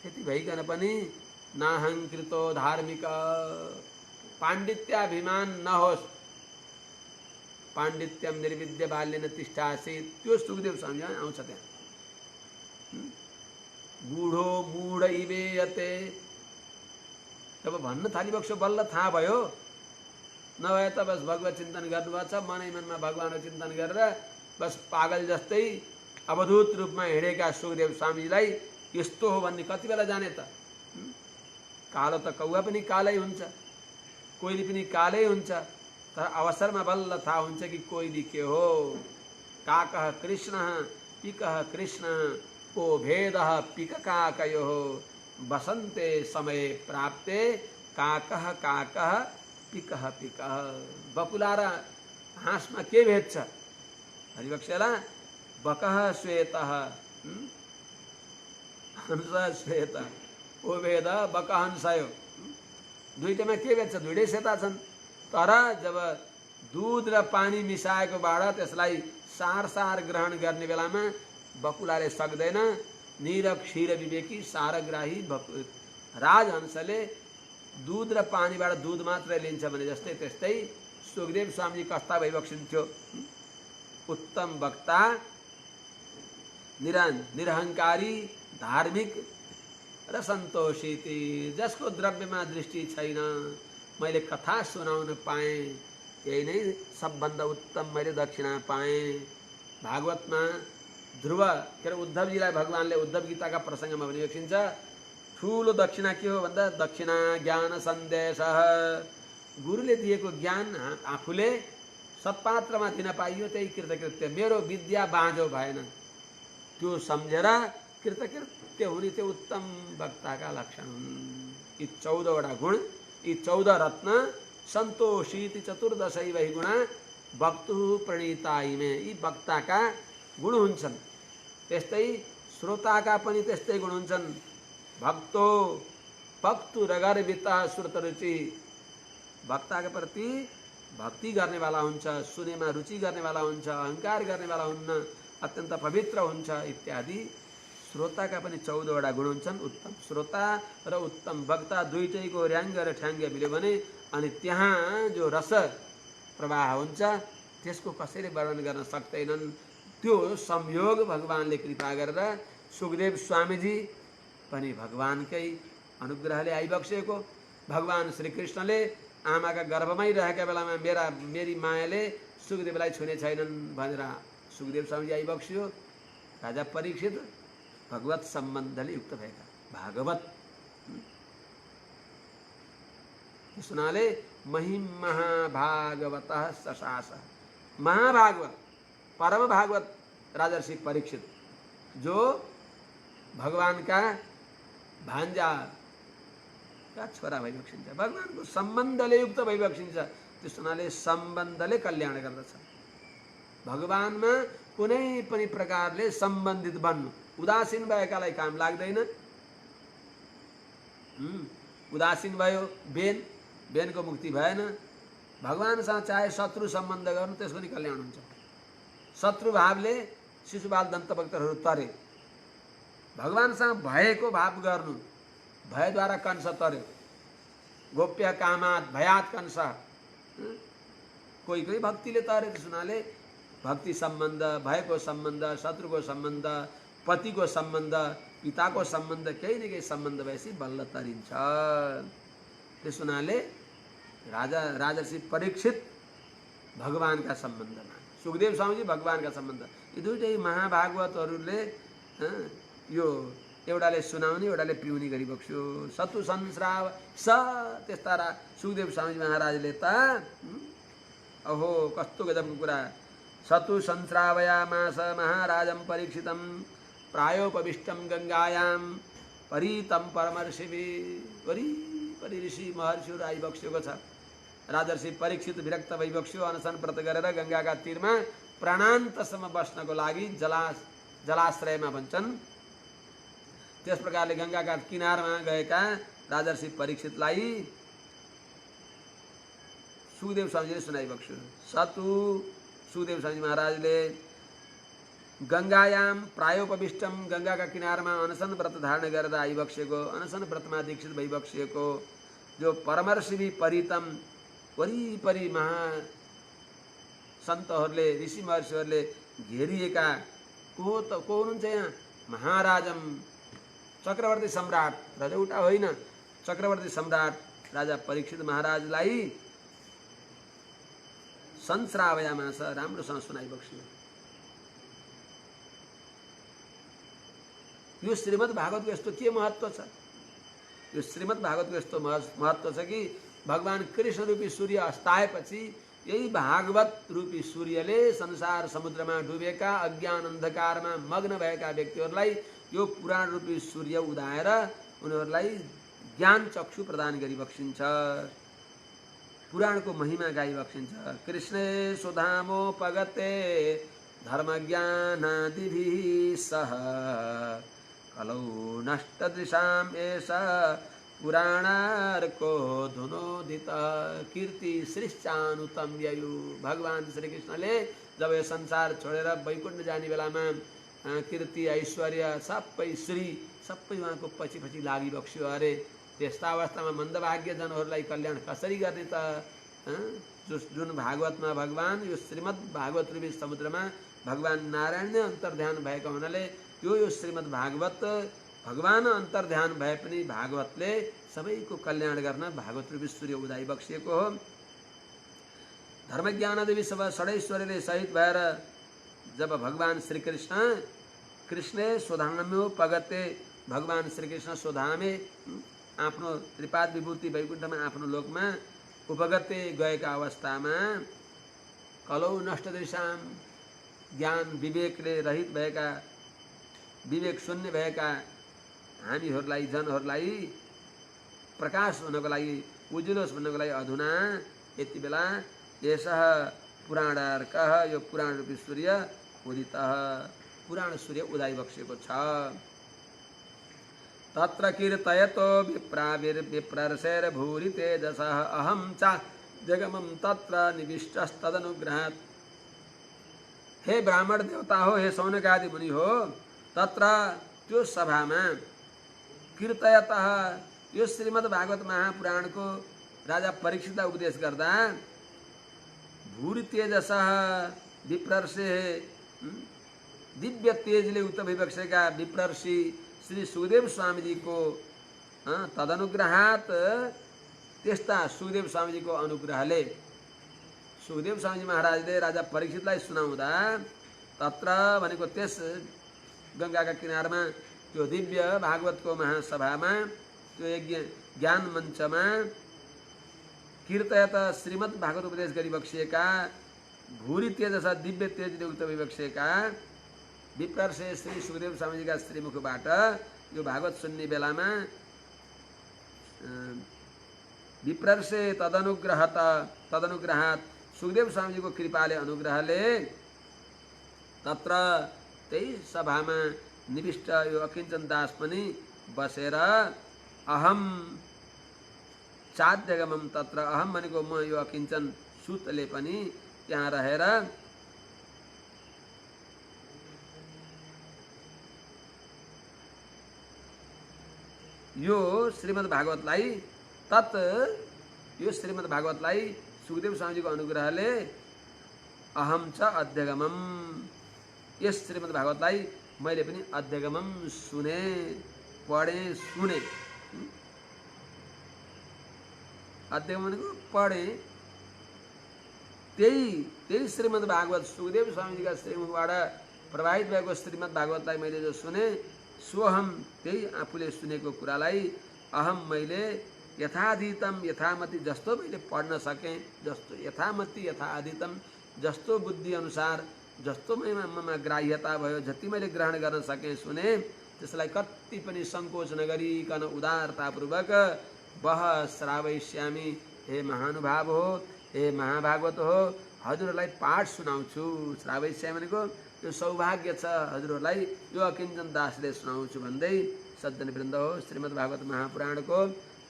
[SPEAKER 1] त्यति भइकन पनि नाहङ्कृतो धार्मिक, पाण्डित्याभिमान नहोस्। पाण्डित्यम निर्विद्य बाल्येन तिष्ठासीत्, त्यो सुखदेव स्वामी आउँछ त्यहाँ। गूढो मूढ इवेयते, जब भन्न थालिबक्सो बल्ल थाहा भयो, नभए त बस भगवत चिन्तन गर्नुभएको छ, मनै मनमा भगवानको चिन्तन गरेर बस पागल जस्तै अवधूत रूपमा हिँडेका सुखदेव स्वामीलाई यस्तो हो भन्ने कति बेला जाने त? कालो त कौवा पनि कालै हुन्छ, कोइली पनि कालै हुन्छ, तर अवसरमा बल्ल थाहा हुन्छ कि कोइली के हो। काकः कृष्णः पिकः कृष्णः को भेदः पिक काकयोः बसन्ते समये प्राप्ते काकः काकः पिकः पिकः। बकुला र हाँसमा के भेद छ? हरिवक्सेला बकः श्वेतः हंस श्वेत, ओ भेद बक हंसयो। दुईटैमा के भेद छ? दुईटै सेता छन्, तर जब दूध र पानी मिसाएकोबाट त्यसलाई सार सार ग्रहण गर्ने बेलामा बकुलाले सक्दैन। नीर क्षीर विवेकी सारग्राही राजहंसले दूध र पानीबाट दूध मात्रै लिन्छ भने जस्तै त्यस्तै सुखदेव स्वामी कस्ता भइबक्सिन्थ्यो? उत्तम वक्ता, निरहंकारी, धार्मिक र सन्तोषी, जसको द्रव्यमा दृष्टि छैन। मैले कथा सुनाउन पाएँ, यही नै सबभन्दा उत्तम मैले दक्षिणा पाएँ। भागवतमा ध्रुव के अरे उद्धवजीलाई भगवानले उद्धव गीताका प्रसङ्गमा भनिएको ठुलो दक्षिणा के हो भन्दा दक्षिणा ज्ञान सन्देश। गुरुले दिएको ज्ञान आफूले सत्पात्रमा दिन पाइयो, त्यही कृतकृत्य। मेरो विद्या बाँझो भएन, त्यो सम्झेर कृतकृत्य हुने त्यो उत्तम वक्ताका लक्षण हुन्। यी 14वटा गुण, यी 14 रत्न, सन्तोषीति चतुर्दशैव हि गुणा वक्तुः प्रणीता इमे, यी वक्ताका गुण हुन्छन्। त्यस्तै श्रोताका पनि त्यस्तै गुण हुन्छन्। भक्तो भक्तु रगर्विता श्रुतरुचि, वक्ताका प्रति भक्ति गर्नेवाला हुन्छ, सुनेमा रुचि गर्नेवाला हुन्छ, अहङ्कार गर्नेवाला हुन्न, अत्यन्त पवित्र हुन्छ इत्यादि। श्रोताका पनि 14वटा गुण हुन्छन्। उत्तम श्रोता र उत्तम वक्ता दुईटैको र्याङ्ग र ठ्याङ्ग मिल्यो भने अनि त्यहाँ जो रस प्रवाह हुन्छ त्यसको कसैले वर्णन गर्न सक्दैनन्। त्यो संयोग भगवानले कृपा गरेर सुखदेव स्वामीजी पनि भगवानकै अनुग्रहले आइबक्सेको। भगवान श्रीकृष्णले आमाका गर्भमै रहेका बेलामा मेरी मायाले सुखदेवलाई छुने छैनन् भनेर सुखदेव स्वामीजी आइबक्सियो। राजा परीक्षित भगवत सम्बन्धले युक्त भएका भागवत सुनाले महिम महाभागवत सशास। महाभागवत परम भागवत राजर्षि परीक्षित जो भगवान का भान्जा का छोरा भइबक्सिन्छ, भगवानको सम्बन्धले युक्त भइबक्सिन्छ। त्यस हुनाले सम्बन्धले कल्याण गर्दछ। भगवानमा कुनै पनि प्रकारले सम्बन्धित बन्नु, उदासीन भएकालाई काम लाग्दैन। उदासीन भयो बेनको मुक्ति भएन। भगवानसँग चाहे शत्रु सम्बन्ध गर्नु त्यसको नि कल्याण हुन्छ। शत्रु भावले शिशुपाल दन्तभक्तहरू तरे। भगवानसँग भएको भाव गर्नु, भयद्वारा कंस तर्यो। गोप्य कामात भयात कंस। कोही भक्तिले तरे। त्यस हुनाले भक्ति सम्बन्ध, भएको सम्बन्ध, शत्रुको सम्बन्ध, पतिको सम्बन्ध, पिताको सम्बन्ध, केही न केही सम्बन्ध भएपछि बल्ल तरिन्छ। त्यस हुनाले राजर्षि परीक्षित भगवानका सम्बन्धमा, सुखदेव स्वामीजी भगवानका सम्बन्ध, यी दुईटै महाभागवतहरूले यो एउटाले सुनाउने एउटाले पिउनी गरिबक्स्यो। सतु संस्राव स त्यस्ता सुखदेव स्वामी महाराजले त अहो कस्तो गजबको कुरा। सतु संस्रावयामास महाराजं परीक्षितं प्रायोपविष्टं गंगायां परीतं परमर्षिभिः। वरिपरि ऋषि महर्षिहरू आइबक्सेको छ। राजर्षि परीक्षित विरक्त भइबक्स्यो। अनसन व्रत गरेर गंगाका तीरमा प्राणान्तसम्म बस्नको लागि जलाश्रयमा भन्छन्। त्यस प्रकारले गंगाका किनारमा गएका राजर्षि परीक्षितलाई सुखदेव स्वामीजीले सुनाइबक्स्यो। सतु सुखदेव स्वामी महाराजले गंगायाम प्रायोपविष्टम, गंगाका किनारमा अनसन व्रत धारण गरेर आइबक्सेको, अनसन व्रतमा दीक्षित भइबक्सेको जो परमर्षि परितम, वरिपरि महा सन्तहरूले ऋषि महर्षिहरूले घेरिएका को हुनुहुन्छ यहाँ? महाराजम, चक्रवर्ती सम्राट, रजौटा होइन, चक्रवर्ती सम्राट राजा परीक्षित महाराजलाई संस्रावयामास, राम्रोसँग सुनाइबक्स्यो। यो श्रीमद् भागवतको यस्तो के महत्त्व छ? यो श्रीमद् भागवतको यस्तो महत्त्व छ कि भगवान कृष्ण रूपी सूर्य अस्ताएपछि यही भागवत रूपी सूर्यले संसार समुद्रमा डुबेका अज्ञान अन्धकारमा मग्न भएका व्यक्तिहरूलाई यो पुराण रूपी सूर्य उदाएर उनीहरूलाई ज्ञान चक्षु प्रदान गरिबक्सिन्छ। पुराणको महिमा गाइबक्सिन्छ। कृष्णे सुधामोपगते धर्मज्ञानादिभिः सह कलौ नष्टदृशाम् एष पुराणार्को धुनोदित कीर्ति श्रीश्चानुतम्ययु। भगवान श्री कृष्णले जब यो संसार छोडेर वैकुण्ठ जाने बेलामा कीर्ति ऐश्वर्य सबै श्री सबै उहाँको पछि पछि लागिबक्स्यो अरे। त्यस्ता अवस्थामा मन्दभाग्य जनहरूलाई कल्याण कसरी गर्ने त? जुन भागवतमा भगवान यो श्रीमद् भागवत रूपी समुद्रमा भगवान नारायण नै अन्तर्ध्यान भएको हुनाले यो श्रीमद् भागवत भगवान अन्तर्ध्यान भए पनि भागवतले सबैको कल्याण गर्न भागवत रूपी सूर्य उदाइ बक्सिएको हो। धर्मज्ञानदेवी सब षडैश्वर्यले सहित भएर जब भगवान श्रीकृष्ण कृष्णे स्वधाम्यो पगते, भगवान श्रीकृष्ण स्वधामे आफ्नो त्रिपाद विभूति वैकुण्ठमा आफ्नो लोकमा उपगते गएका अवस्थामा कलौ नष्टदृशाम, ज्ञान विवेकले रहित भएका, विवेक शून्य भएका हामीहरूलाई जनहरूलाई प्रकाश हुनको लागि, उज्जवलोस् भन्नको लागि अधुना यति बेला यसः पुराणार्कः, यो पुराण रूपी सूर्य उदितः, पुराण सूर्य उदाइ बक्सेको छ। तत्र कीर्तयतो विप्राविर्विप्रर्षैर्भूरि तेजसः अहं च जगमं तत्र निविष्टस्तदनुग्रहात्। हे ब्राह्मण देवता हो, हे सौनक आदि मुनि हो, तत्र त्यो सभामा कीर्तयतः, यो श्रीमद् भागवत महापुराणको राजा परीक्षितलाई उपदेश गर्दा भूरि तेजसः विप्रर्षे दिव्य तेजले उक्त विवक्षेका विप्रर्षि श्री सुखदेव स्वामी जी को तदनुग्रहात त्यस्ता सुखदेव स्वामी जी को अनुग्रहले सुखदेव स्वामी जी महाराजले राजा परीक्षितलाई सुनाउँदा तत्र भनेको त्यस गंगाका किनारमा त्यो दिव्य भागवतको महासभामा त्यो यज्ञ ज्ञान मञ्चमा कीर्तयत श्रीमद् भागवत उपदेश गरी बक्सिएका भूरी तेजसा दिव्य तेजले उक्त विवक्षेका विप्रर्षे श्री सुखदेव स्वामीजीका श्रीमुखबाट यो भागवत सुन्ने बेलामा विप्रर्षे तदनुग्रहात सुखदेव स्वामीजीको कृपाले अनुग्रहले तत्र त्यही सभामा निविष्ट यो अकिञ्चन दास पनि बसेर अहम चाद्यगमम तत्र अहम भनेको म यो अकिञ्चन सुतले पनि त्यहाँ रहेर यो श्रीमद् भागवतलाई यो श्रीमद् भागवतलाई सुखदेव स्वामीजीको अनुग्रहले अहम च अध्यगमम यस श्रीमद् भागवतलाई मैले पनि अध्यगमम सुने पढे सुने अध्यगम भनेको पढे त्यही श्रीमद् भागवत सुखदेव स्वामीजीका श्रीमुखबाट प्रभावित भएको श्रीमद् भागवतलाई मैले जो सुने सोहम त्यही आफूले सुनेको कुरालाई अहम मैले यथाधीतम यथामति जस्तो मैले पढ्न सकेँ जस्तो यथामति यथाधीतम जस्तो बुद्धि अनुसार जस्तो ममा ग्राह्यता भयो जति मैले ग्रहण गर्न सकेँ सुने त्यसलाई कति पनि सङ्कोच नगरिकन उदारतापूर्वक बह श्रावयिष्यामि हे महानुभाव हो हे महाभागवत हो हजुरहरूलाई पाठ सुनाउँछु श्रावयिष्यामि भनेको यो सौभाग्य छ हजुरहरूलाई यो अकिञ्चन दासले सुनाउँछु भन्दै सज्जनवृन्द हो श्रीमद् भागवत महापुराणको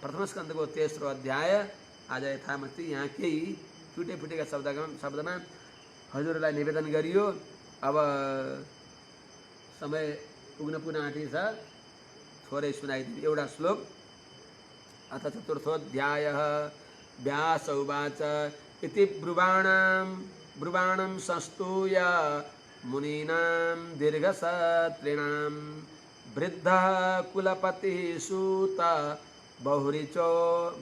[SPEAKER 1] प्रथम स्कन्धको तेस्रो अध्याय आज यथामति यहाँ केही टुटे फुटेका शब्दमा हजुरहरूलाई निवेदन गरियो। अब समय पुग्न पुग्न आँटी छ थोरै सुनाइदिनु एउटा श्लोक अथ चतुर्थोऽध्यायः व्यास उवाच इति ब्रुवाणं संस्तूय मुनीनां दीर्घसत्रिणां वृद्धः कुलपतिः सूत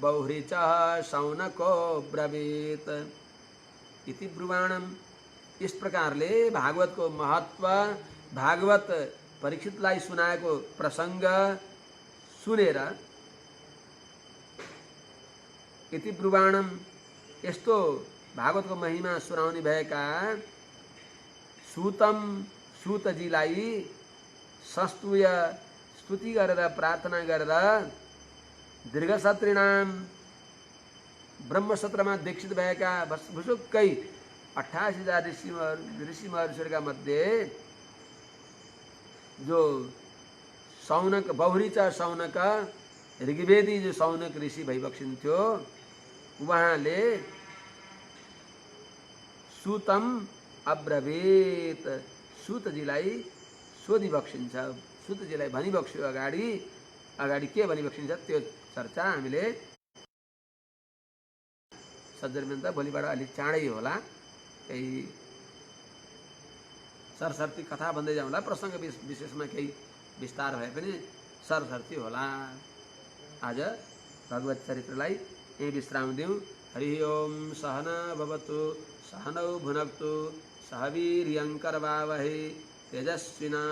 [SPEAKER 1] बहुरीचः शौनको ब्रवीत इति ब्रुवाणम इस प्रकारले भागवतको महत्व भागवत परीक्षितलाई सुनाएको प्रसंग सुनेर इति ब्रुवाणम यस्तो भागवतको महिमा सुनाउने भएका सूतजीलाई संस्तुय स्तुति गरेर प्रार्थना गरेर दीर्घसत्रिणाम ब्रह्मसत्रमा दीक्षित भएका भुसुक्कै 88,000 ऋषि महर्षिहरूका मध्ये जो शौनक बहुरीचा शौनक ऋग्वेदी जो शौनक ऋषि भइबक्सिन्थ्यो उहाँले सूतम अब्रवीत सूतजीलाई सोधिबक्सिन्छ सूतजीलाई भनिबक्स्यो अगाडि के भनिबक्सिन्छ त्यो चर्चा हामीले सज्जनवृन्द भोलिबाट अलिक चाँडै होला केही सरसर्ती कथा भन्दै जाउँला प्रसङ्ग विशेषमा केही विस्तार भए पनि सरसर्ती होला। आज भगवत चरित्रलाई यही विश्राम दिउँ। हरि ओम सहना भवतु सहनौ भुनक्तु सह वीर्यं करवावहै तेजस्विना